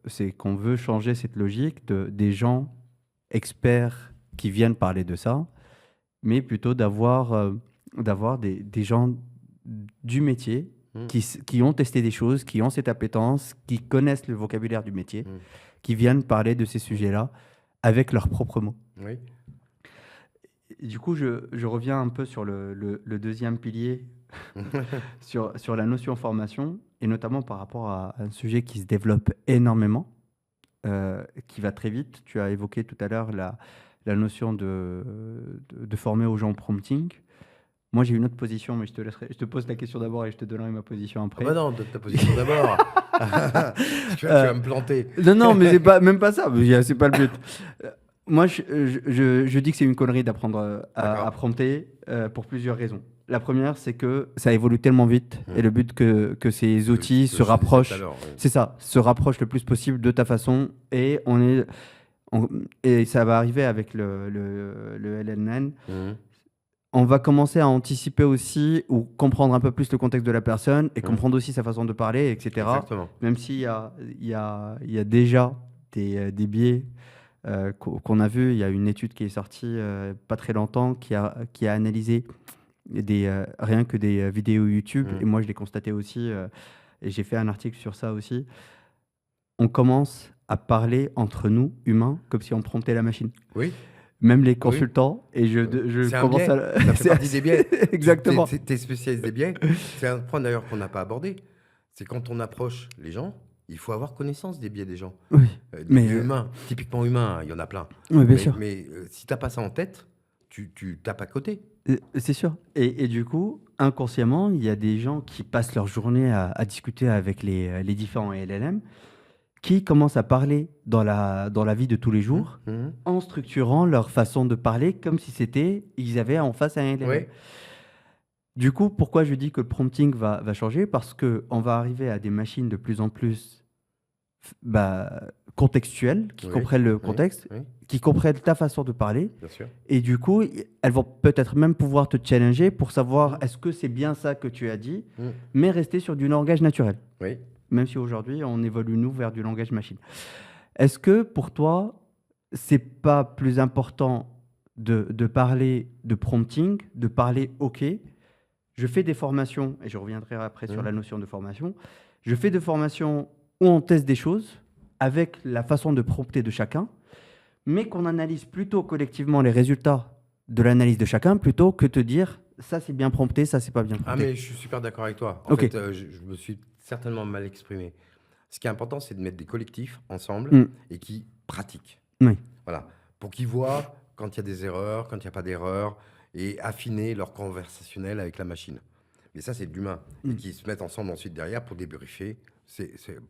c'est qu'on veut changer cette logique des gens experts qui viennent parler de ça, mais plutôt d'avoir des gens du métier qui ont testé des choses, qui ont cette appétence, qui connaissent le vocabulaire du métier, qui viennent parler de ces sujets-là avec leurs propres mots. Oui. Et du coup, je reviens un peu sur le deuxième pilier, sur la notion formation, et notamment par rapport à un sujet qui se développe énormément, qui va très vite. Tu as évoqué tout à l'heure la notion de former aux gens au prompting. Moi, j'ai une autre position, mais je te pose la question d'abord et je te donnerai ma position Ah bah après. non, donne ta position d'abord. Tu vas me planter. Non, mais c'est pas, même pas ça. C'est pas le but. Euh, Moi, je dis que c'est une connerie d'apprendre à D'accord. prompter pour plusieurs raisons. La première, c'est que ça évolue tellement vite et Hmm. le but que ces Ce outils que se je te disais tout à rapprochent, l'heure. Oui. c'est ça, se rapprochent le plus possible de ta façon et et ça va arriver avec le LLM. Mhm. On va commencer à anticiper aussi ou comprendre un peu plus le contexte de la personne et Mhm. comprendre aussi sa façon de parler, etc. Exactement. Même il y a déjà des biais qu'on a vu. Il y a une étude qui est sortie pas très longtemps qui a analysé rien que des vidéos YouTube. Mhm. Et moi, je l'ai constaté aussi. Et j'ai fait un article sur ça aussi. On commence à parler entre nous, humains, comme si on promptait la machine. Oui, Même les oui. consultants, et je C'est un commence biais. à... Ça fait partie des biais. Exactement. Tu es spécialiste des biais. C'est un point d'ailleurs qu'on n'a pas abordé. C'est quand on approche les gens, il faut avoir connaissance des biais des gens. Oui, Des mais biais humains, typiquement humains, il y en a plein. oui, bien sûr. Mais si tu n'as pas ça en tête, tu tapes à côté. C'est sûr. Et du coup, inconsciemment, il y a des gens qui passent leur journée à discuter avec les différents LLM, qui commencent à parler dans la vie de tous les jours, Mhm. en structurant leur façon de parler comme si ils avaient en face un LLM. Oui. Du coup, pourquoi je dis que le prompting va changer? Parce qu'on va arriver à des machines de plus en plus contextuelles, qui Oui. comprennent le Oui. contexte, Oui. qui comprennent ta façon de parler. Bien sûr. Et du coup, elles vont peut-être même pouvoir te challenger pour savoir Mhm. est-ce que c'est bien ça que tu as dit, Mhm. mais rester sur du langage naturel. Oui. Même si aujourd'hui, on évolue, nous, vers du langage machine. Est-ce que pour toi, c'est pas plus important de parler de prompting, de parler OK? Je fais des formations, et je reviendrai après sur Mhm. la notion de formation. Je fais des formations où on teste des choses avec la façon de prompter de chacun, mais qu'on analyse plutôt collectivement les résultats de l'analyse de chacun plutôt que te dire ça c'est bien prompté, ça c'est pas bien Ah, prompté. mais je suis super d'accord avec toi. En Ok. fait, je me suis certainement mal exprimé. Ce qui est important, c'est de mettre des collectifs ensemble Mm. et qui pratiquent. Oui. Voilà. Pour qu'ils voient quand il y a des erreurs, quand il n'y a pas d'erreurs, et affiner leur conversationnel avec la machine. Mais ça, c'est de l'humain. Et Mm. qu'ils se mettent ensemble ensuite derrière pour débriefer.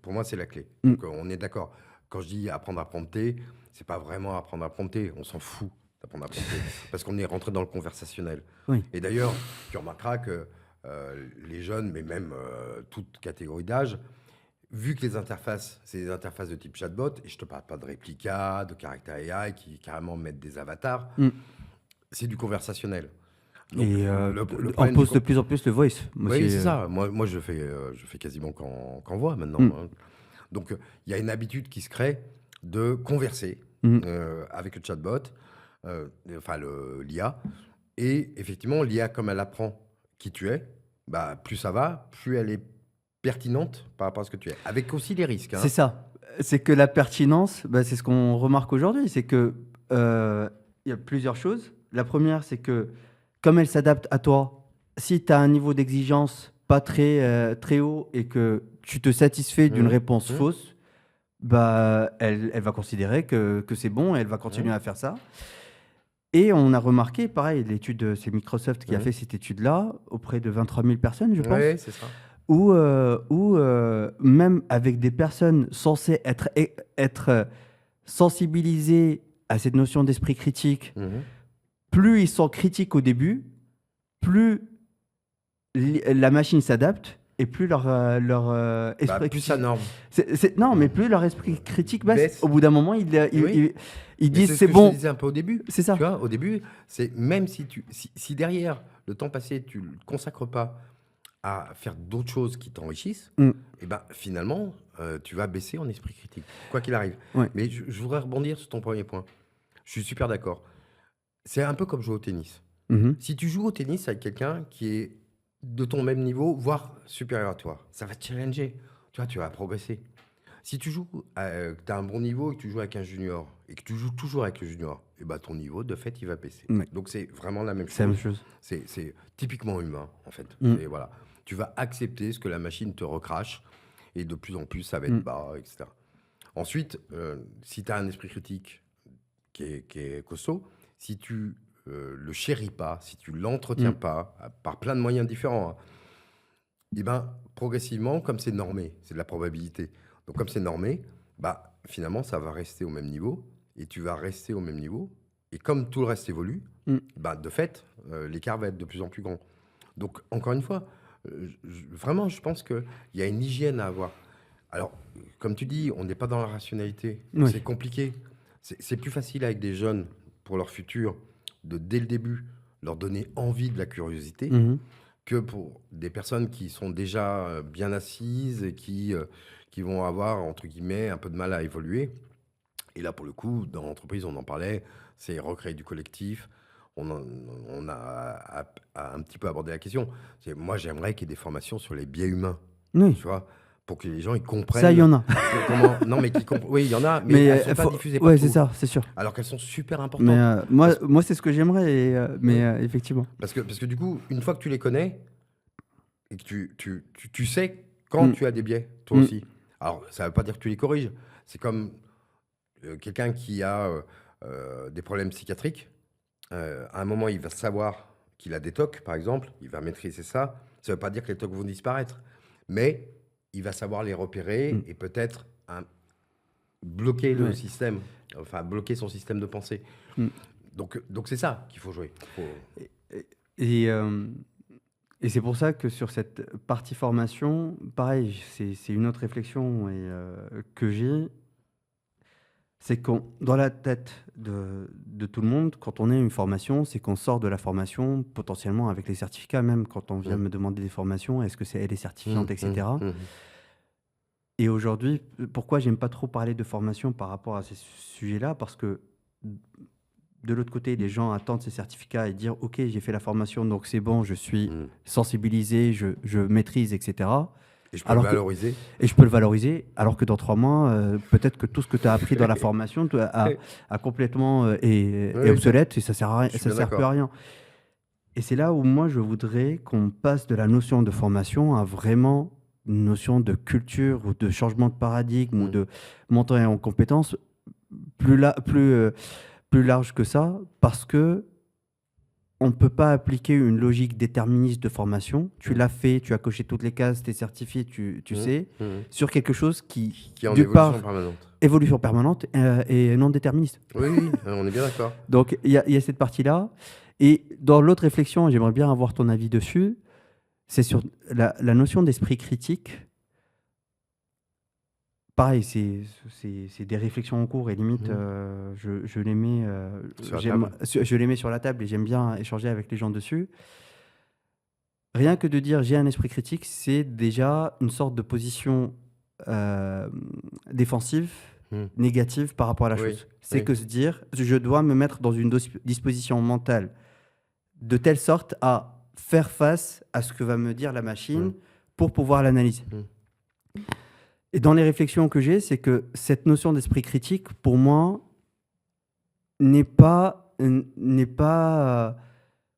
Pour moi, c'est la clé. Mm. Donc, on est d'accord. Quand je dis apprendre à prompter, c'est pas vraiment apprendre à prompter. On s'en fout d'apprendre à prompter. Parce qu'on est rentré dans le conversationnel. Oui. Et d'ailleurs, tu remarqueras que les jeunes, mais même toute catégorie d'âge, vu que les interfaces, c'est des interfaces de type chatbot, et je te parle pas de réplica, de caractère AI qui carrément mettent des avatars, Mm. c'est du conversationnel. Donc Et le on problème pose de plus en plus le voice. Moi, oui, c'est c'est, ça. Moi je fais quasiment qu'en voix maintenant. Mm. Hein. Donc il y a une habitude qui se crée de converser Mm. avec le chatbot, enfin l'IA. Et effectivement, l'IA, comme elle apprend qui tu es, bah, plus ça va, plus elle est pertinente par rapport à ce que tu es. Avec aussi les risques. C'est Hein. ça. C'est que la pertinence, c'est ce qu'on remarque aujourd'hui. C'est que il y a plusieurs choses. La première, c'est que comme elle s'adapte à toi, si tu as un niveau d'exigence pas très haut et que tu te satisfais d'une Mhm. réponse Mhm. fausse, elle va considérer que c'est bon et elle va continuer Mhm. à faire ça. Et on a remarqué, pareil, c'est Microsoft qui a Mhm. fait cette étude-là auprès de 23 000 personnes, je pense, Ouais, c'est ça. où même avec des personnes censées être sensibilisées à cette notion d'esprit critique, Mhm. plus ils sont critiques au début, plus la machine s'adapte et plus leur Bah, esprit plus ça critique... norme. Non, mais plus leur esprit critique baisse. Baisse. Au bout d'un moment, Oui. ils Mais disent c'est ce c'est que je te bon, disais un peu au début. c'est ça. Tu vois, au début, c'est même si derrière le temps passé, tu ne le consacres pas à faire d'autres choses qui t'enrichissent, Mm. et ben finalement, tu vas baisser en esprit critique, quoi qu'il arrive. Ouais. Mais je voudrais rebondir sur ton premier point. Je suis super d'accord. C'est un peu comme jouer au tennis. Mhm. Si tu joues au tennis avec quelqu'un qui est de ton même niveau, voire supérieur à toi, ça va te challenger. Tu vois, tu vas progresser. Si tu joues, que tu as un bon niveau et que tu joues avec un junior, et que tu joues toujours avec le junior, et ben ton niveau, de fait, il va baisser. Ouais. Donc c'est vraiment la même C'est la même chose. chose. C'est typiquement humain, en fait. Mm. Et voilà. Tu vas accepter ce que la machine te recrache, et de plus en plus, ça va être Mm. bas, etc. Ensuite, si tu as un esprit critique qui est costaud, si tu le chéris pas, si tu l'entretiens Mm. pas, par plein de moyens différents, hein, et ben progressivement, comme c'est normé, c'est de la probabilité. Donc comme c'est normé, bah finalement ça va rester au même niveau et tu vas rester au même niveau. Et comme tout le reste évolue, Mm. bah de fait, l'écart va être de plus en plus grand. Donc encore une fois, vraiment, je pense qu'il y a une hygiène à avoir. Alors, comme tu dis, on n'est pas dans la rationalité. Oui. C'est compliqué. C'est plus facile avec des jeunes pour leur futur de dès le début leur donner envie de la curiosité Mhm. que pour des personnes qui sont déjà bien assises et qui vont avoir, entre guillemets, un peu de mal à évoluer. Et là, pour le coup, dans l'entreprise, on en parlait, c'est recréer du collectif. On a un petit peu abordé la question. Moi, j'aimerais qu'il y ait des formations sur les biais humains, Oui. tu vois, pour que les gens ils Ça, il comprennent y en a. comment. Non, mais oui, il y en a, mais Mais elles ne sont pas diffusées ouais, c'est partout, ça, c'est sûr. alors qu'elles sont super Mais importantes. moi, c'est ce que j'aimerais, mais Oui. effectivement. Parce que du coup, une fois que tu les connais, et que tu sais quand Mm. tu as des biais, toi Mm. aussi. Alors, ça ne veut pas dire que tu les corriges. C'est comme quelqu'un qui a des problèmes psychiatriques. À un moment, il va savoir qu'il a des TOC, par exemple. Il va maîtriser ça. Ça ne veut pas dire que les TOC vont disparaître. Mais il va savoir les repérer Mm. et peut-être bloquer le Ouais. système. Enfin, bloquer son système de pensée. Mm. Donc c'est ça qu'il faut jouer. Et, et c'est pour ça que sur cette partie formation, pareil, c'est une autre réflexion que j'ai. C'est qu'on, dans la tête de tout le monde, quand on est une formation, c'est qu'on sort de la formation potentiellement avec les certificats, même quand on vient Mm. me demander des formations, est-ce que elle est certifiante, etc. Mmh. Et aujourd'hui, pourquoi j'aime pas trop parler de formation par rapport à ces sujets-là? Parce que de l'autre côté, les gens attendent ces certificats et dire ok, j'ai fait la formation, donc c'est bon, je suis Mmh. sensibilisé, je maîtrise, etc. Et je peux Alors le que- valoriser. Et je peux le valoriser, alors que dans 3 mois, peut-être que tout ce que tu as appris dans la formation a complètement est Oui, obsolète et ça sert à rien, je suis ça bien sert plus d'accord. à rien. Et c'est là où moi je voudrais qu'on passe de la notion de formation à vraiment une notion de culture ou de changement de paradigme ou Mm. de monter en compétences plus large que ça, parce que on ne peut pas appliquer une logique déterministe de formation. Tu Mm. l'as fait, tu as coché toutes les cases, tu es certifié, tu Mm. sais, Mm. sur quelque chose qui Qui est en d'une évolution part, permanente. évolution permanente et non déterministe. Oui, on est bien d'accord. Donc il y a cette partie-là. Et dans l'autre réflexion, j'aimerais bien avoir ton avis dessus, c'est sur la notion d'esprit critique. Pareil, c'est des réflexions en cours et limite, je les mets, Sur la table. je les mets sur la table et j'aime bien échanger avec les gens dessus. Rien que de dire j'ai un esprit critique, c'est déjà une sorte de position défensive, Mm. négative par rapport à la Oui, chose. C'est oui. que se dire je dois me mettre dans une disposition mentale de telle sorte à faire face à ce que va me dire la machine Mm. pour pouvoir l'analyser. Mm. Et dans les réflexions que j'ai, c'est que cette notion d'esprit critique, pour moi, n'est pas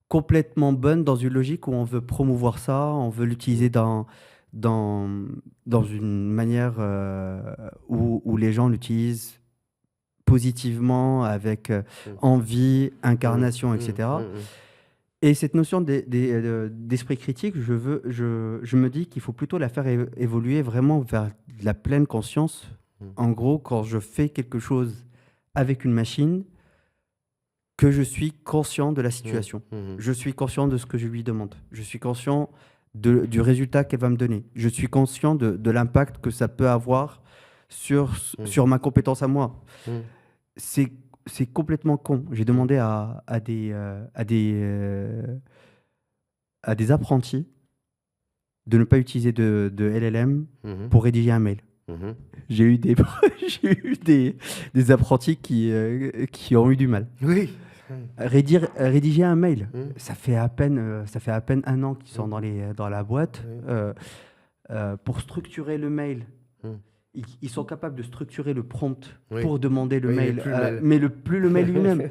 complètement bonne dans une logique où on veut promouvoir ça, on veut l'utiliser dans une manière où les gens l'utilisent positivement, avec envie, incarnation, Mm. etc. Mm. Et cette notion d'esprit critique, je me dis qu'il faut plutôt la faire évoluer vraiment vers la pleine conscience. Mm. En gros, quand je fais quelque chose avec une machine, que je suis conscient de la situation. Mm. Je suis conscient de ce que je lui demande. Je suis conscient du résultat qu'elle va me donner. Je suis conscient de l'impact que ça peut avoir sur ma compétence à moi. Mm. C'est complètement con. J'ai demandé à des apprentis de ne pas utiliser de LLM Mm. pour rédiger un mail. Mm. J'ai eu des apprentis qui ont eu du mal. Oui. Rédiger un mail, Mm. ça fait à peine 1 an qu'ils sont dans la boîte. Oui. Pour structurer le mail, Mm. ils sont capables de structurer le prompt Oui. pour demander le Oui, mail, plus le mail. mais plus le mail lui-même.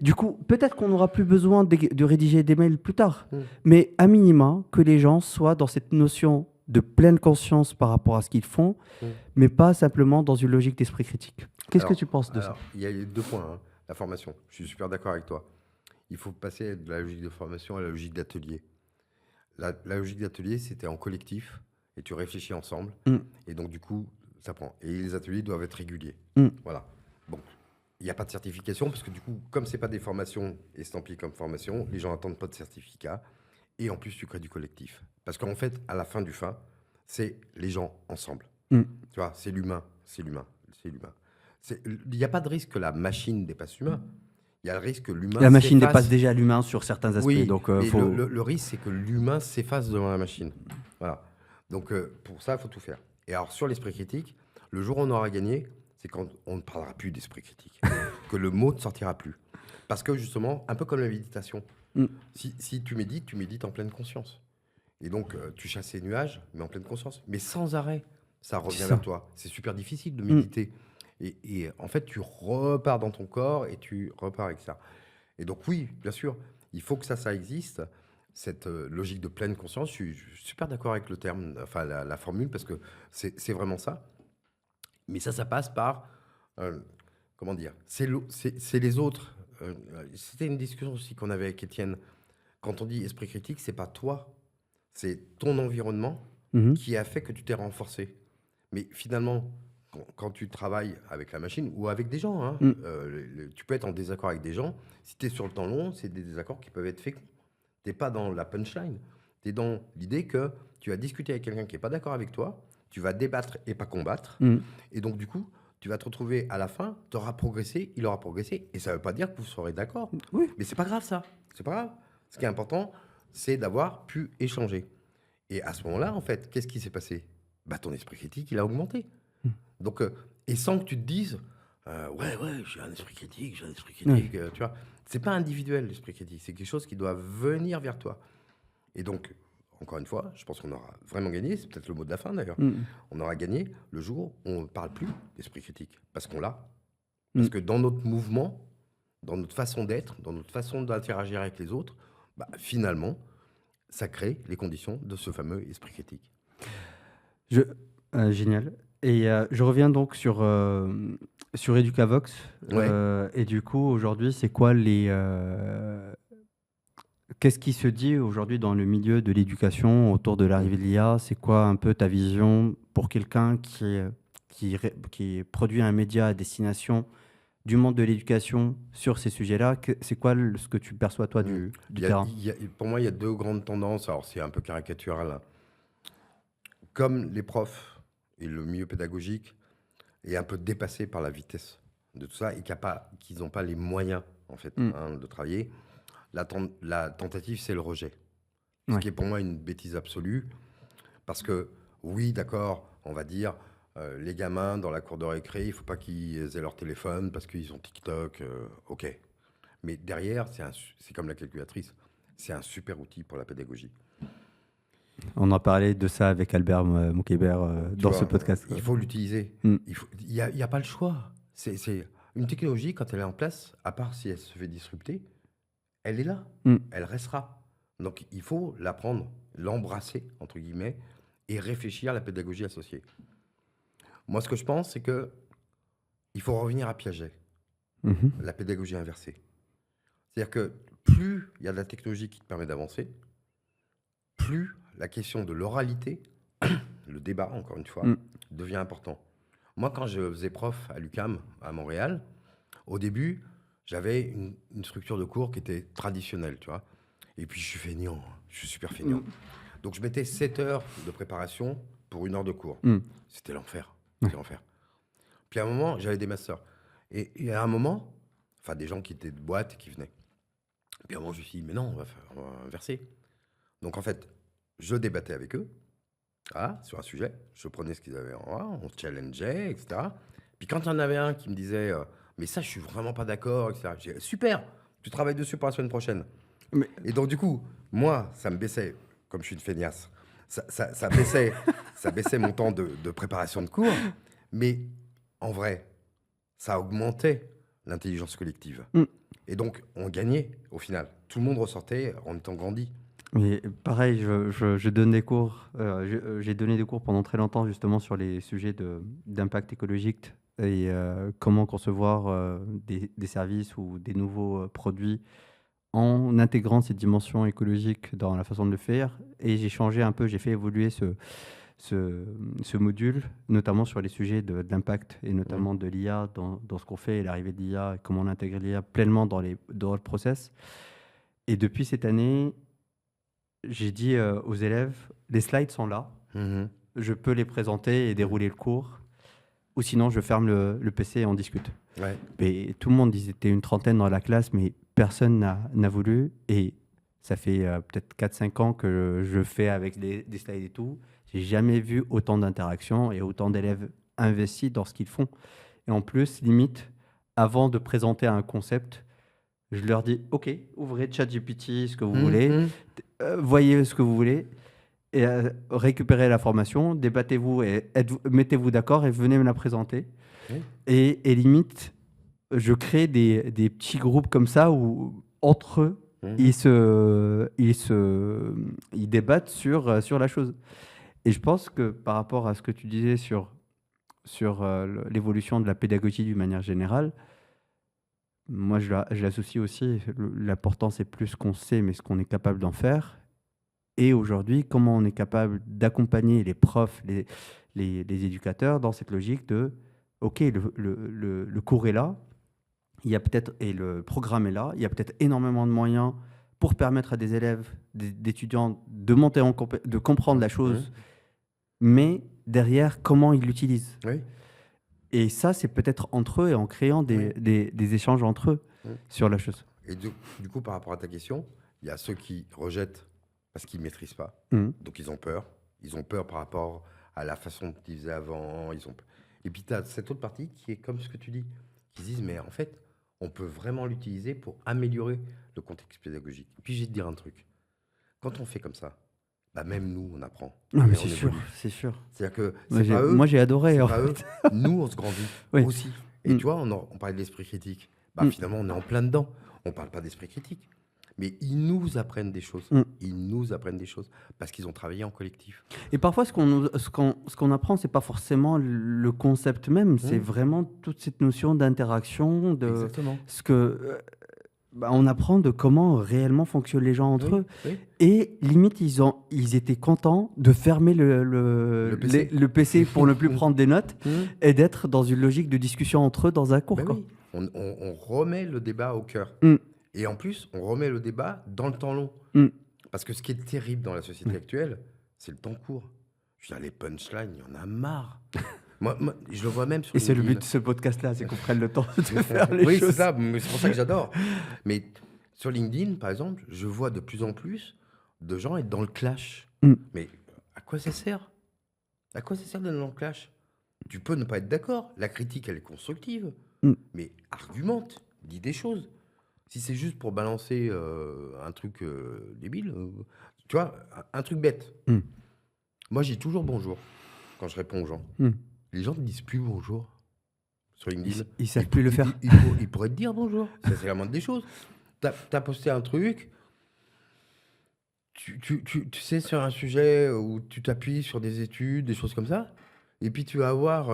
Du coup, peut-être qu'on n'aura plus besoin de rédiger des mails plus tard, mais à minima, que les gens soient dans cette notion de pleine conscience par rapport à ce qu'ils font, mais pas simplement dans une logique d'esprit critique. Qu'est-ce que tu penses de ça? Il y a 2 points, hein. La formation, je suis super d'accord avec toi. Il faut passer de la logique de formation à la logique d'atelier. La logique d'atelier, c'était en collectif et tu réfléchis ensemble. Et donc, du coup, ça prend. Et les ateliers doivent être réguliers. Voilà. Bon, il n'y a pas de certification parce que du coup, comme ce n'est pas des formations estampillées comme formation, les gens n'attendent pas de certificat. Et en plus, tu crées du collectif. Parce qu'en fait, à la fin du fin, c'est les gens ensemble. Tu vois, c'est l'humain, c'est l'humain, c'est l'humain. Il n'y a pas de risque que la machine dépasse l'humain. Il y a le risque que l'humain La machine s'efface. dépasse déjà l'humain sur certains aspects. Oui, donc, mais faut... le risque, c'est que l'humain s'efface devant la machine. Voilà. Donc, pour ça, il faut tout faire. Et alors, sur l'esprit critique, le jour où on aura gagné, c'est quand on ne parlera plus d'esprit critique. Que le mot ne sortira plus. Parce que, justement, un peu comme la méditation, si tu médites en pleine conscience. Et donc, tu chasses les nuages, mais en pleine conscience. Mais sans arrêt, ça revient vers toi. C'est super difficile de méditer. Et en fait, tu repars dans ton corps et tu repars avec ça. Et donc, oui, bien sûr, il faut que ça existe, cette logique de pleine conscience. Je suis super d'accord avec le terme, enfin la formule, parce que c'est vraiment ça. Mais ça passe par, comment dire, c'est les autres. C'était une discussion aussi qu'on avait avec Étienne. Quand on dit esprit critique, c'est pas toi, c'est ton environnement qui a fait que tu t'es renforcé. Mais finalement, quand tu travailles avec la machine ou avec des gens, hein, tu peux être en désaccord avec des gens. Si tu es sur le temps long, c'est des désaccords qui peuvent être féconds. Tu n'es pas dans la punchline. Tu es dans l'idée que tu vas discuter avec quelqu'un qui n'est pas d'accord avec toi, tu vas débattre et pas combattre. Et donc, du coup, tu vas te retrouver à la fin, tu auras progressé, il aura progressé. Et ça ne veut pas dire que vous serez d'accord. Mais c'est pas grave, ça. C'est pas grave. Ce qui est important, c'est d'avoir pu échanger. Et à ce moment-là, en fait, qu'est-ce qui s'est passé? Ton esprit critique, il a augmenté. Donc, et sans que tu te dises, ouais, j'ai un esprit critique, tu vois. C'est pas individuel, l'esprit critique. C'est quelque chose qui doit venir vers toi. Et donc, encore une fois, je pense qu'on aura vraiment gagné. C'est peut-être le mot de la fin, d'ailleurs. On aura gagné le jour où on ne parle plus d'esprit critique. Parce qu'on l'a. Parce que dans notre mouvement, dans notre façon d'être, dans notre façon d'interagir avec les autres, finalement, ça crée les conditions de ce fameux esprit critique. Génial. Et je reviens donc sur Educavox. Et du coup, aujourd'hui, c'est quoi qu'est-ce qui se dit aujourd'hui dans le milieu de l'éducation autour de l'arrivée de l'IA? C'est quoi un peu ta vision pour quelqu'un qui produit un média à destination du monde de l'éducation sur ces sujets-là? C'est quoi ce que tu perçois, toi, du terrain? Pour moi, il y a 2 grandes tendances. Alors, c'est un peu caricatural, hein. Comme les profs et le milieu pédagogique est un peu dépassé par la vitesse de tout ça et qu'ils n'ont pas les moyens, en fait, de travailler, la tentative, c'est le rejet. Ce qui est pour moi une bêtise absolue. Parce que, oui, d'accord, on va dire, les gamins dans la cour de récré, il ne faut pas qu'ils aient leur téléphone parce qu'ils ont TikTok. OK. Mais derrière, c'est comme la calculatrice. C'est un super outil pour la pédagogie. On a parlé de ça avec Albert Moukébert dans ce podcast. Il faut l'utiliser. Il n'y a pas le choix. C'est une technologie, quand elle est en place, à part si elle se fait disrupter, elle est là. Elle restera. Donc, il faut l'apprendre, l'embrasser, entre guillemets, et réfléchir à la pédagogie associée. Moi, ce que je pense, c'est que il faut revenir à Piaget, la pédagogie inversée. C'est-à-dire que plus il y a de la technologie qui te permet d'avancer, plus la question de l'oralité, le débat, encore une fois, devient important. Moi, quand je faisais prof à l'UQAM, à Montréal, au début, j'avais une structure de cours qui était traditionnelle, tu vois. Et puis, je suis feignant, je suis super feignant. Donc, je mettais 7 heures de préparation pour 1 heure de cours. C'était l'enfer. C'était l'enfer. Puis, à un moment, j'avais des masters. Et à un moment, enfin, des gens qui étaient de boîte et qui venaient. Puis, à un moment, je me suis dit, mais non, on va inverser. Donc, en fait, je débattais avec eux sur un sujet. Je prenais ce qu'ils avaient en main, on se challengeait, etc. Puis, quand il y en avait un qui me disait, mais ça, je suis vraiment pas d'accord, etc. Je disais, super, tu travailles dessus pour la semaine prochaine. Et donc, du coup, moi, ça me baissait, comme je suis une feignasse, ça baissait mon temps de préparation de cours. Mais en vrai, ça augmentait l'intelligence collective. Mm. Et donc, on gagnait au final. Tout le monde ressortait en étant grandi. Mais pareil, je donne des cours. J'ai donné des cours pendant très longtemps justement sur les sujets d'impact écologique et comment concevoir des services ou des nouveaux produits en intégrant cette dimension écologique dans la façon de le faire. Et j'ai changé un peu, j'ai fait évoluer ce module, notamment sur les sujets de l'impact et Mm. notamment de l'IA dans ce qu'on fait et l'arrivée de l'IA et comment on intègre l'IA pleinement dans le process. Et depuis cette année, j'ai dit aux élèves, les slides sont là, Mhm. je peux les présenter et dérouler le cours, ou sinon je ferme le PC et on discute. Ouais. Et tout le monde, ils étaient une trentaine dans la classe, mais personne n'a voulu. Et ça fait peut-être 4-5 ans que je fais avec des slides et tout. J'ai jamais vu autant d'interactions et autant d'élèves investis dans ce qu'ils font. Et en plus, limite, avant de présenter un concept, je leur dis, OK, ouvrez ChatGPT, ce que vous voulez, Mhm. voyez ce que vous voulez, et récupérez la formation, débattez-vous et mettez-vous d'accord et venez me la présenter. Oui. Et limite, je crée des petits groupes comme ça où, entre eux, Mhm. ils débattent sur la chose. Et je pense que par rapport à ce que tu disais sur l'évolution de la pédagogie d'une manière générale, moi je l'associe aussi. L'important, c'est plus ce qu'on sait, mais ce qu'on est capable d'en faire. Et aujourd'hui, comment on est capable d'accompagner les profs, les éducateurs dans cette logique de, OK, le cours est là, il y a peut-être, et le programme est là, il y a peut-être énormément de moyens pour permettre à des élèves, d'étudiants de monter de comprendre la Mhm. chose, mais derrière, comment ils l'utilisent. Oui. Et ça, c'est peut-être entre eux et en créant Oui. des échanges entre eux Mhm. sur la chose. Et du coup, par rapport à ta question, il y a ceux qui rejettent parce qu'ils ne maîtrisent pas. Mhm. Donc, ils ont peur. Ils ont peur par rapport à la façon dont ils faisaient avant. Et puis, tu as cette autre partie qui est comme ce que tu dis, qui se disent, mais en fait, on peut vraiment l'utiliser pour améliorer le contexte pédagogique. Et puis, je vais te dire un truc. Quand on fait comme ça, bah, même nous, on apprend Non, mais et c'est on sûr, évolue. c'est sûr. C'est-à-dire que Moi, c'est pas moi, eux, j'ai adoré, c'est en pas eux. fait. Nous, on se grandit Oui. aussi. Et Mm. tu vois, on parlait de l'esprit critique. Bah, Mm. finalement, on est en plein dedans. On parle pas d'esprit critique. Mais ils nous apprennent des choses. Mm. Ils nous apprennent des choses parce qu'ils ont travaillé en collectif. Et parfois, ce qu'on apprend, c'est pas forcément le concept même, c'est Mmh. vraiment toute cette notion d'interaction, de Exactement. ce que on apprend de comment réellement fonctionnent les gens entre Oui, eux. oui. Et limite, ils étaient contents de fermer Le PC. le PC pour ne plus prendre des notes Mmh. et d'être dans une logique de discussion entre eux dans un cours, Ben quoi. oui, on remet le débat au cœur. Mm. Et en plus, on remet le débat dans le temps long. Mm. Parce que ce qui est terrible dans la société Ouais. actuelle, c'est le temps court. Je veux dire, les punchlines, il y en a marre. moi, je le vois même sur Et c'est le but LinkedIn. de ce podcast-là, c'est qu'on prenne le temps de faire les Oui, c'est choses. ça, mais c'est pour ça que j'adore. Mais sur LinkedIn, par exemple, je vois de plus en plus de gens être dans le clash. Mm. Mais à quoi ça sert? À quoi ça sert d'être dans le clash? Tu peux ne pas être d'accord. La critique, elle est constructive. Mm. Mais argumente, dis des choses. Si c'est juste pour balancer un truc débile, tu vois, un truc bête. Mm. Moi, j'ai toujours bonjour quand je réponds aux gens. Mm. Les gens ne disent plus bonjour sur LinkedIn. Ils savent plus le faire. Ils pourraient te dire bonjour. Ça, c'est la moindre des choses. T'as posté un truc, tu sais, sur un sujet où tu t'appuies sur des études, des choses comme ça, et puis tu vas avoir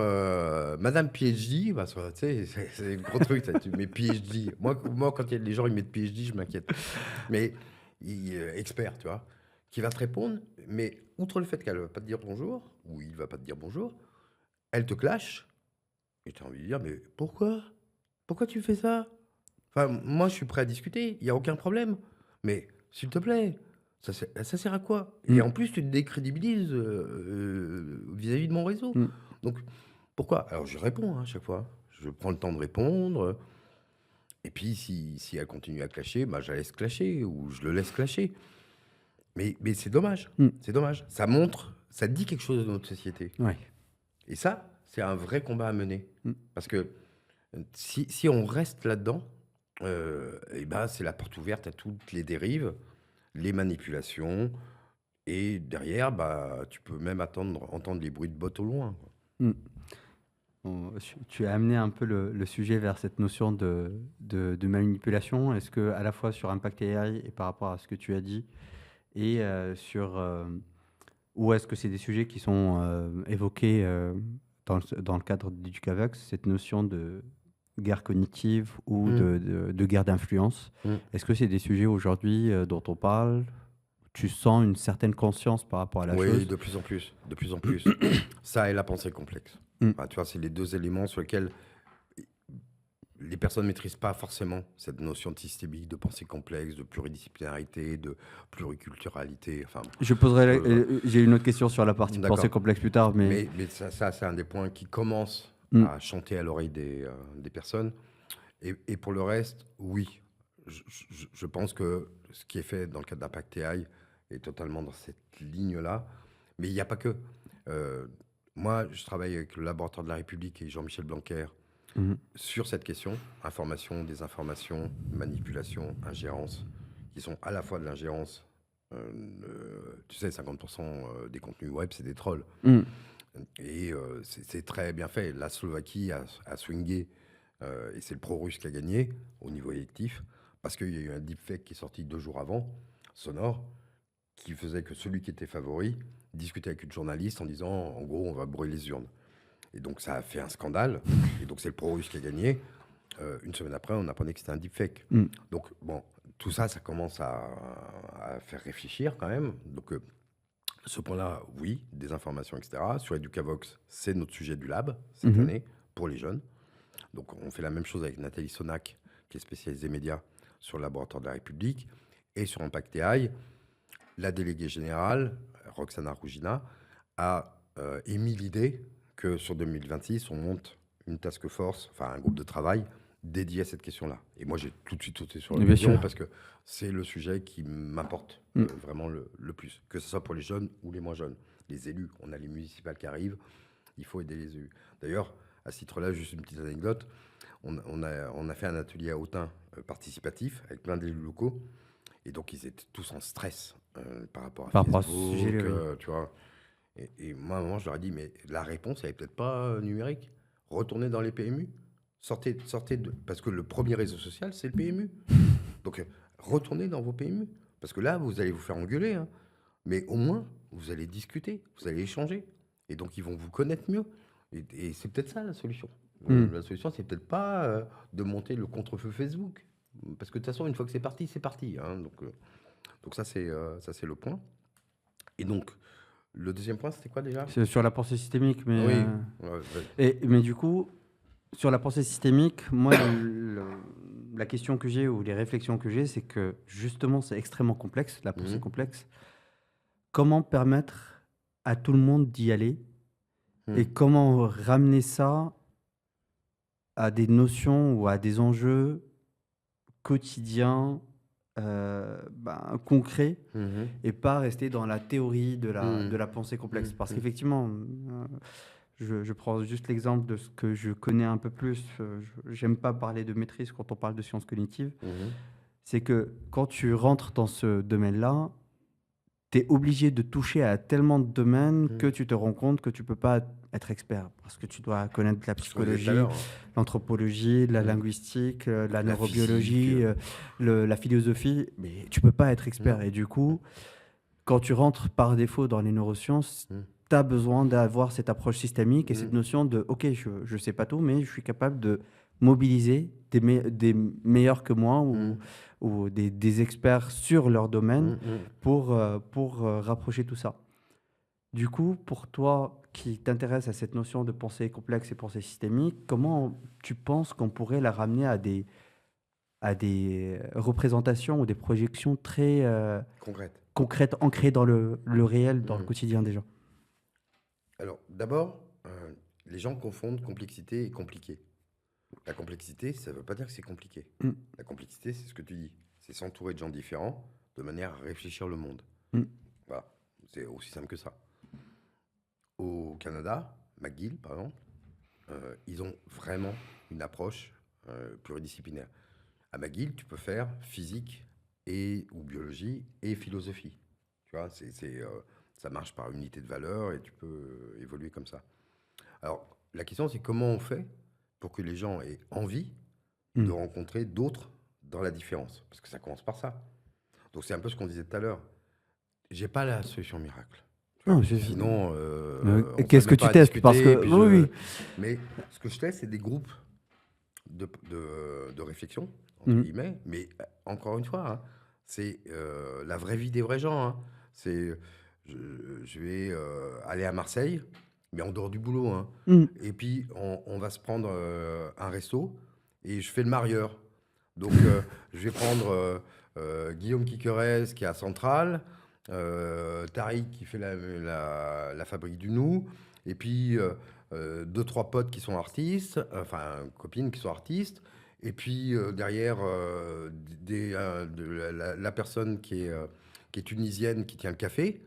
Madame PhD, parce que tu sais, c'est un gros truc, ça, tu mets PhD. Moi, quand les gens ils mettent PhD, je m'inquiète. Mais expert, tu vois, qui va te répondre, mais outre le fait qu'elle ne va pas te dire bonjour, ou il ne va pas te dire bonjour, elle te clash, et tu as envie de dire, mais pourquoi? Pourquoi tu fais ça? Enfin, moi, je suis prêt à discuter, il n'y a aucun problème. Mais s'il te plaît, ça sert à quoi? Et Mm. en plus, tu te décrédibilises vis-à-vis de mon réseau. Mm. Donc, pourquoi? Alors, je réponds à chaque fois. Je prends le temps de répondre. Et puis, si elle continue à clasher, bah, je la laisse clasher ou je le laisse clasher. Mais c'est dommage. Mm. C'est dommage. Ça montre, ça dit quelque chose de notre société. Ouais. Et ça, c'est un vrai combat à mener. Mm. Parce que si on reste là-dedans, et ben, c'est la porte ouverte à toutes les dérives, les manipulations. Et derrière, bah, tu peux même entendre les bruits de bottes au loin, quoi. Mm. tu as amené un peu le sujet vers cette notion de manipulation. Est-ce que à la fois sur Impact AI et par rapport à ce que tu as dit, et ou est-ce que c'est des sujets qui sont évoqués dans le cadre d'EducAvex, cette notion de guerre cognitive ou Mm. de guerre d'influence? Mm. Est-ce que c'est des sujets aujourd'hui dont on parle? Tu sens une certaine conscience par rapport à la Oui, chose? de plus en plus, de plus en plus. Ça et la pensée complexe. Mm. Enfin, tu vois, c'est les deux éléments sur lesquels les personnes ne maîtrisent pas forcément cette notion de systémique, de pensée complexe, de pluridisciplinarité, de pluriculturalité. Enfin, J'ai une autre question sur la partie pensée d'accord. complexe plus tard, mais Mais ça, c'est un des points qui commence mm, à chanter à l'oreille des personnes. Et pour le reste, oui. Je pense que ce qui est fait dans le cadre d'Impact AI est totalement dans cette ligne-là. Mais il n'y a pas que. Euh, Moi, je travaille avec le laboratoire de la République et Jean-Michel Blanquer mm, sur cette question, information, désinformation, manipulation, ingérence, qui sont à la fois de l'ingérence. Tu sais, 50% des contenus web, c'est des trolls. mm, Et c'est très bien fait. La Slovaquie a swingé, et c'est le pro-russe qui a gagné au niveau électif, parce qu'il y a eu un deepfake qui est sorti 2 jours avant, sonore, qui faisait que celui qui était favori discutait avec une journaliste en disant, en gros, on va brûler les urnes. Et donc ça a fait un scandale, et donc c'est le pro-russe qui a gagné. Une semaine après, on apprenait que c'était un deepfake. mm. Donc bon, tout ça, ça commence à faire réfléchir quand même. Donc ce point-là, oui, des informations, etc. Sur Educavox, c'est notre sujet du lab cette Mhm. année pour les jeunes. Donc on fait la même chose avec Nathalie Sonac, qui est spécialisée médias sur le laboratoire de la République. Et sur Impact AI, la déléguée générale, Roxana Rougina, a émis l'idée que sur 2026, on monte une task force, enfin un groupe de travail dédié à cette question-là. Et moi, j'ai tout de suite sauté sur Bien sûr. l'occasion parce que c'est le sujet qui m'importe Mm. vraiment le plus, que ce soit pour les jeunes ou les moins jeunes. Les élus, on a les municipales qui arrivent, il faut aider les élus. D'ailleurs, à ce titre-là, juste une petite anecdote, on a fait un atelier à Autun participatif avec plein d'élus locaux, et donc ils étaient tous en stress par rapport à Par rapport à ce Facebook, sujet-là, oui. tu vois. Et moi, à un moment, je leur ai dit, mais la réponse, elle est peut-être pas numérique. Retournez dans les PMU. Sortez de... Parce que le premier réseau social, c'est le PMU. Donc, retournez dans vos PMU. Parce que là, vous allez vous faire engueuler, hein. Mais au moins, vous allez discuter, vous allez échanger. Et donc, ils vont vous connaître mieux. Et c'est peut-être ça, la solution. Mm. La solution, c'est peut-être pas de monter le contre-feu Facebook. Parce que de toute façon, une fois que c'est parti, hein. Donc ça, c'est le point. Et donc, le deuxième point, c'était quoi déjà? C'est sur la pensée systémique, mais, Oui. Ouais, mais du coup, sur la pensée systémique, moi, la question que j'ai ou les réflexions que j'ai, c'est que justement, c'est extrêmement complexe, la pensée Mhm. complexe. Comment permettre à tout le monde d'y aller et Mhm. comment ramener ça à des notions ou à des enjeux quotidiens, concrets, Mhm. et pas rester dans la théorie de Mhm. la pensée complexe. Parce Mhm. qu'effectivement, je prends juste l'exemple de ce que je connais un peu plus. J'aime pas parler de maîtrise quand on parle de sciences cognitives. Mhm. C'est que quand tu rentres dans ce domaine-là, tu es obligé de toucher à tellement de domaines que Mhm. tu te rends compte que tu peux pas être expert. Parce que tu dois connaître la Ce qu'on disait tout à psychologie, l'heure, hein. l'anthropologie, la Mhm. linguistique, la La physique. neurobiologie, la philosophie. Mais tu peux pas être expert. Non. Et du coup, quand tu rentres par défaut dans les neurosciences, Mhm. tu as besoin d'avoir cette approche systémique et cette Mhm. notion de, OK, je ne sais pas tout, mais je suis capable de mobiliser des meilleurs que moi Mhm. ou des experts sur leur domaine Mhm. pour rapprocher tout ça. Du coup, pour toi qui t'intéresse à cette notion de pensée complexe et pensée systémique, comment tu penses qu'on pourrait la ramener à des représentations ou des projections très Concrète. concrètes, ancrées dans le réel, dans le Mhm. quotidien des gens? Alors, d'abord, les gens confondent complexité et compliqué. La complexité, ça ne veut pas dire que c'est compliqué. Mm, La complexité, c'est ce que tu dis. C'est s'entourer de gens différents de manière à réfléchir le monde. mm, Voilà. C'est aussi simple que ça. Au Canada, McGill, par exemple, ils ont vraiment une approche pluridisciplinaire. À McGill, tu peux faire physique ou biologie et philosophie. Tu vois, ça marche par unité de valeur et tu peux évoluer comme ça. Alors, la question, c'est comment on fait pour que les gens aient envie de Mm. rencontrer d'autres dans la différence. Parce que ça commence par ça. Donc c'est un peu ce qu'on disait tout à l'heure. J'ai pas la solution miracle. Tu vois. Non, Sinon, on ne qu'est-ce serait que même pas tu à testes? Parce discuter. que, oui, oui. Mais ce que je teste, c'est des groupes de réflexion, entre Mm. guillemets. Mais encore une fois, hein, c'est la vraie vie des vrais gens. Hein. C'est, je, je vais aller à Marseille, mais en dehors du boulot. Hein. Mm. Et puis, on va se prendre un resto et je fais le marieur. Donc, je vais prendre Guillaume Quiquerez qui est à Centrale, Tariq qui fait la fabrique du Nou, et puis deux, trois potes qui sont artistes, enfin copines qui sont artistes, et puis derrière la personne qui est tunisienne qui tient le café,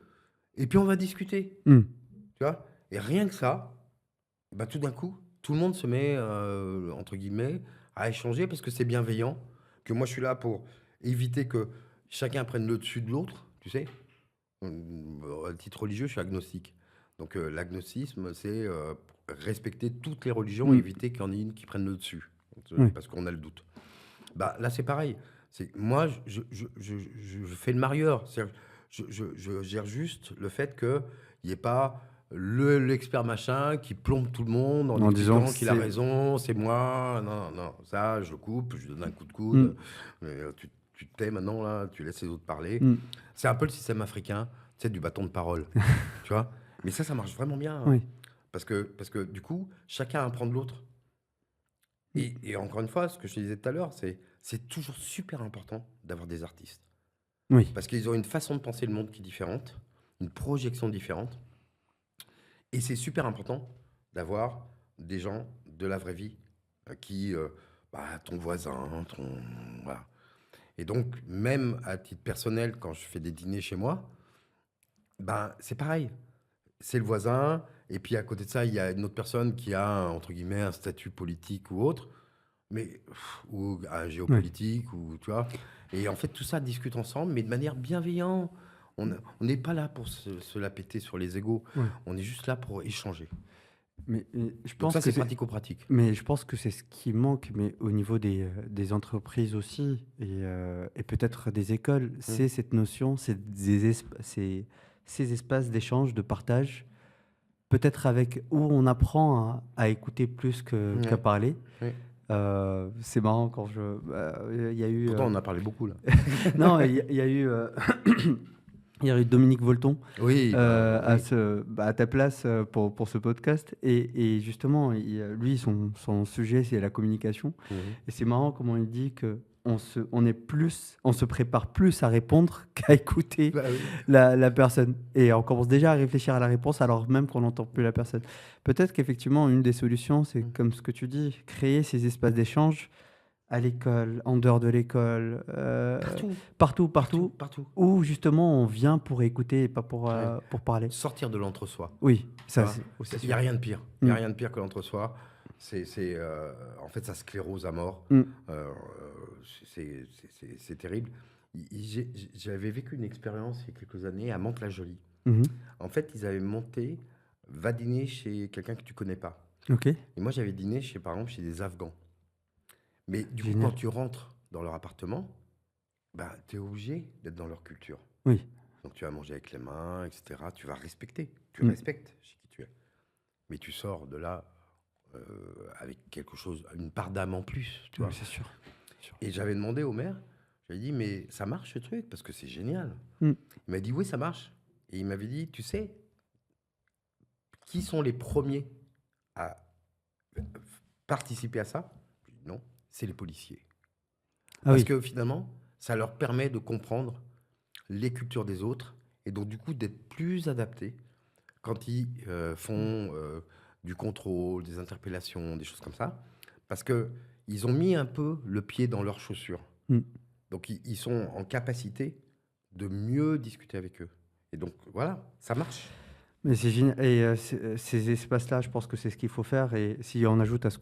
et puis on va discuter, Mm. tu vois. Et rien que ça, bah, tout d'un coup, tout le monde se met, entre guillemets, à échanger parce que c'est bienveillant, que moi je suis là pour éviter que chacun prenne le dessus de l'autre, tu sais. À titre religieux, je suis agnostique. Donc l'agnosticisme, c'est respecter toutes les religions et Mm. éviter qu'il y en ait une qui prenne le dessus, Oui. parce qu'on a le doute. Bah, là, c'est pareil. C'est, moi, je fais le marieur. Je gère juste le fait qu'il n'y ait pas l'expert machin qui plombe tout le monde en En disant que expliquant qu'il a c'est. raison, c'est moi. Non, non, ça, je coupe, je donne un coup de Mm. coude. Tu te tais maintenant, là, tu laisses les autres parler. Mm. C'est un peu le système africain, tu sais, du bâton de parole. Tu vois. Mais ça marche vraiment bien. Hein. Oui. Parce que du coup, chacun apprend de l'autre. Et encore une fois, ce que je te disais tout à l'heure, c'est toujours super important d'avoir des artistes. Oui. Parce qu'ils ont une façon de penser le monde qui est différente, une projection différente. Et c'est super important d'avoir des gens de la vraie vie ton voisin, voilà. Et donc, même à titre personnel, quand je fais des dîners chez moi, ben, c'est pareil. C'est le voisin, et puis à côté de ça, il y a une autre personne qui a, entre guillemets, un statut politique ou autre, ou un Oui. géopolitique, ou tu vois. Et en fait, tout ça discute ensemble, mais de manière bienveillante. On n'est pas là pour se la péter sur les égaux. Oui. On est juste là pour échanger. Mais je Donc pense ça, que c'est c'est. pratico-pratique. Mais je pense que c'est ce qui manque, mais au niveau des entreprises aussi, et peut-être des écoles, Mm. c'est cette notion, ces espaces d'échange, de partage, peut-être avec où on apprend à écouter plus qu'à Ouais, parler. ouais. C'est marrant quand il y a eu. Pourtant, on a parlé beaucoup là. Non, il y a eu. Il y a eu Dominique Volton Oui, oui. à ta place pour ce podcast. Et justement, lui, son sujet, c'est la communication. Mhm. Et c'est marrant comment il dit que on se prépare plus à répondre qu'à écouter Bah oui. la personne. Et on commence déjà à réfléchir à la réponse alors même qu'on n'entend plus la personne. Peut-être qu'effectivement, une des solutions, c'est Mm. comme ce que tu dis, créer ces espaces d'échange à l'école, en dehors de l'école, Partout, partout, partout, partout, partout. où justement on vient pour écouter et pas Ouais. pour parler. Sortir de l'entre-soi. Oui, Tu ça vois. c'est aussi Il n'y a sûr. rien de pire. Il n'y a Mm. rien de pire que l'entre-soi. En fait, ça sclérose à mort. Mm. Euh, c'est terrible. J'avais vécu une expérience il y a quelques années à Mantes-la-Jolie. Mhm. En fait, ils avaient monté, va dîner chez quelqu'un que tu connais pas. Ok, Et moi, j'avais dîné par exemple, chez des Afghans. Mais du coup, génial. quand tu rentres dans leur appartement, bah, tu es obligé d'être dans leur culture. Oui. Donc tu vas manger avec les mains, etc. Tu vas respecter. Tu Mm. respectes chez qui tu es. Mais tu sors de là avec quelque chose, une part d'âme en plus, tu vois. Oui, c'est sûr. C'est sûr. Et j'avais demandé au maire, j'avais dit, mais ça marche ce truc parce que c'est génial. Mm. Il m'a dit, oui, ça marche. Et il m'avait dit, tu sais, qui sont les premiers à participer à ça? Je lui ai dit, non, c'est les policiers. Ah Parce oui. que finalement, ça leur permet de comprendre les cultures des autres et donc du coup d'être plus adaptés quand ils font du contrôle, des interpellations, des choses comme ça. Parce que ils ont mis un peu le pied dans leurs chaussures. Mm. Donc ils sont en capacité de mieux discuter avec eux. Et donc voilà, ça marche. Mais c'est génial. Et ces espaces-là, je pense que c'est ce qu'il faut faire. Et si on ajoute à ce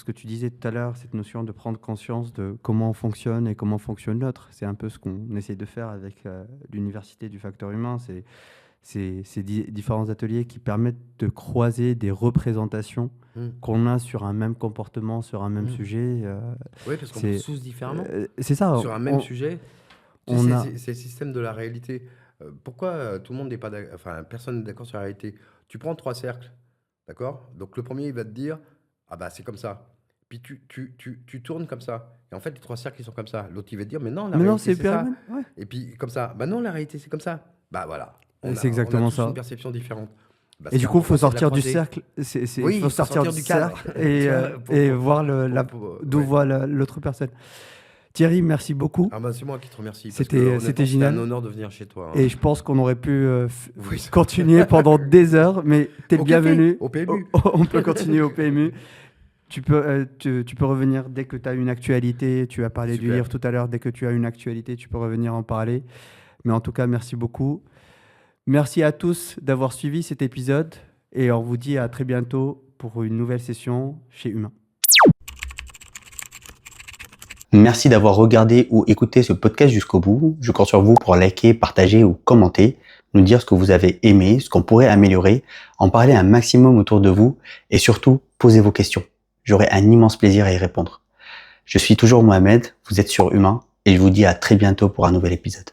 que tu disais tout à l'heure, cette notion de prendre conscience de comment on fonctionne et comment fonctionne l'autre, c'est un peu ce qu'on essaie de faire avec l'université du facteur humain. ces différents ateliers qui permettent de croiser des représentations Mmh. qu'on a sur un même comportement, sur un même Mmh. sujet. Oui, parce qu'on C'est pense tous différemment c'est ça. sur un même sujet. Tu On sais, a, c'est le système de la réalité. Pourquoi tout le monde n'est pas enfin, personne n'est d'accord sur la réalité? Tu prends 3 cercles, d'accord? Donc le premier il va te dire: «Ah bah, c'est comme ça». Puis tu tournes comme ça et en fait, les 3 cercles, ils sont comme ça. L'autre, il va te dire: «Mais non, la mais non, réalité, c'est c'est ça». pyramide. Ouais. Et puis comme ça: «Bah non, la réalité, c'est comme ça». Bah voilà, C'est on a exactement tous une ça. perception différente. Bah, ce Et qui du est coup, il faut important, c'est de la sortir du croiser. cercle. Oui, Faut il faut sortir sortir du du cadre, cercle et, tu vois? et voir d'où Ouais. voit l'autre personne. Thierry, merci beaucoup. Ah bah, c'est moi qui te remercie parce que C'était honnêtement, c'était un génial. honneur de venir chez toi, hein. Et je pense qu'on aurait pu Oui. continuer pendant des heures, mais t'es le Au café, bienvenu. au PMU. On peut continuer au PMU. Tu peux revenir dès que tu as une actualité. Tu as parlé du Super. livre tout à l'heure. Dès que tu as une actualité, tu peux revenir en parler. Mais en tout cas, merci beaucoup. Merci à tous d'avoir suivi cet épisode. Et on vous dit à très bientôt pour une nouvelle session chez Humain. Merci d'avoir regardé ou écouté ce podcast jusqu'au bout. Je compte sur vous pour liker, partager ou commenter, nous dire ce que vous avez aimé, ce qu'on pourrait améliorer, en parler un maximum autour de vous et surtout, posez vos questions. J'aurai un immense plaisir à y répondre. Je suis toujours Mohamed, vous êtes sur Humain et je vous dis à très bientôt pour un nouvel épisode.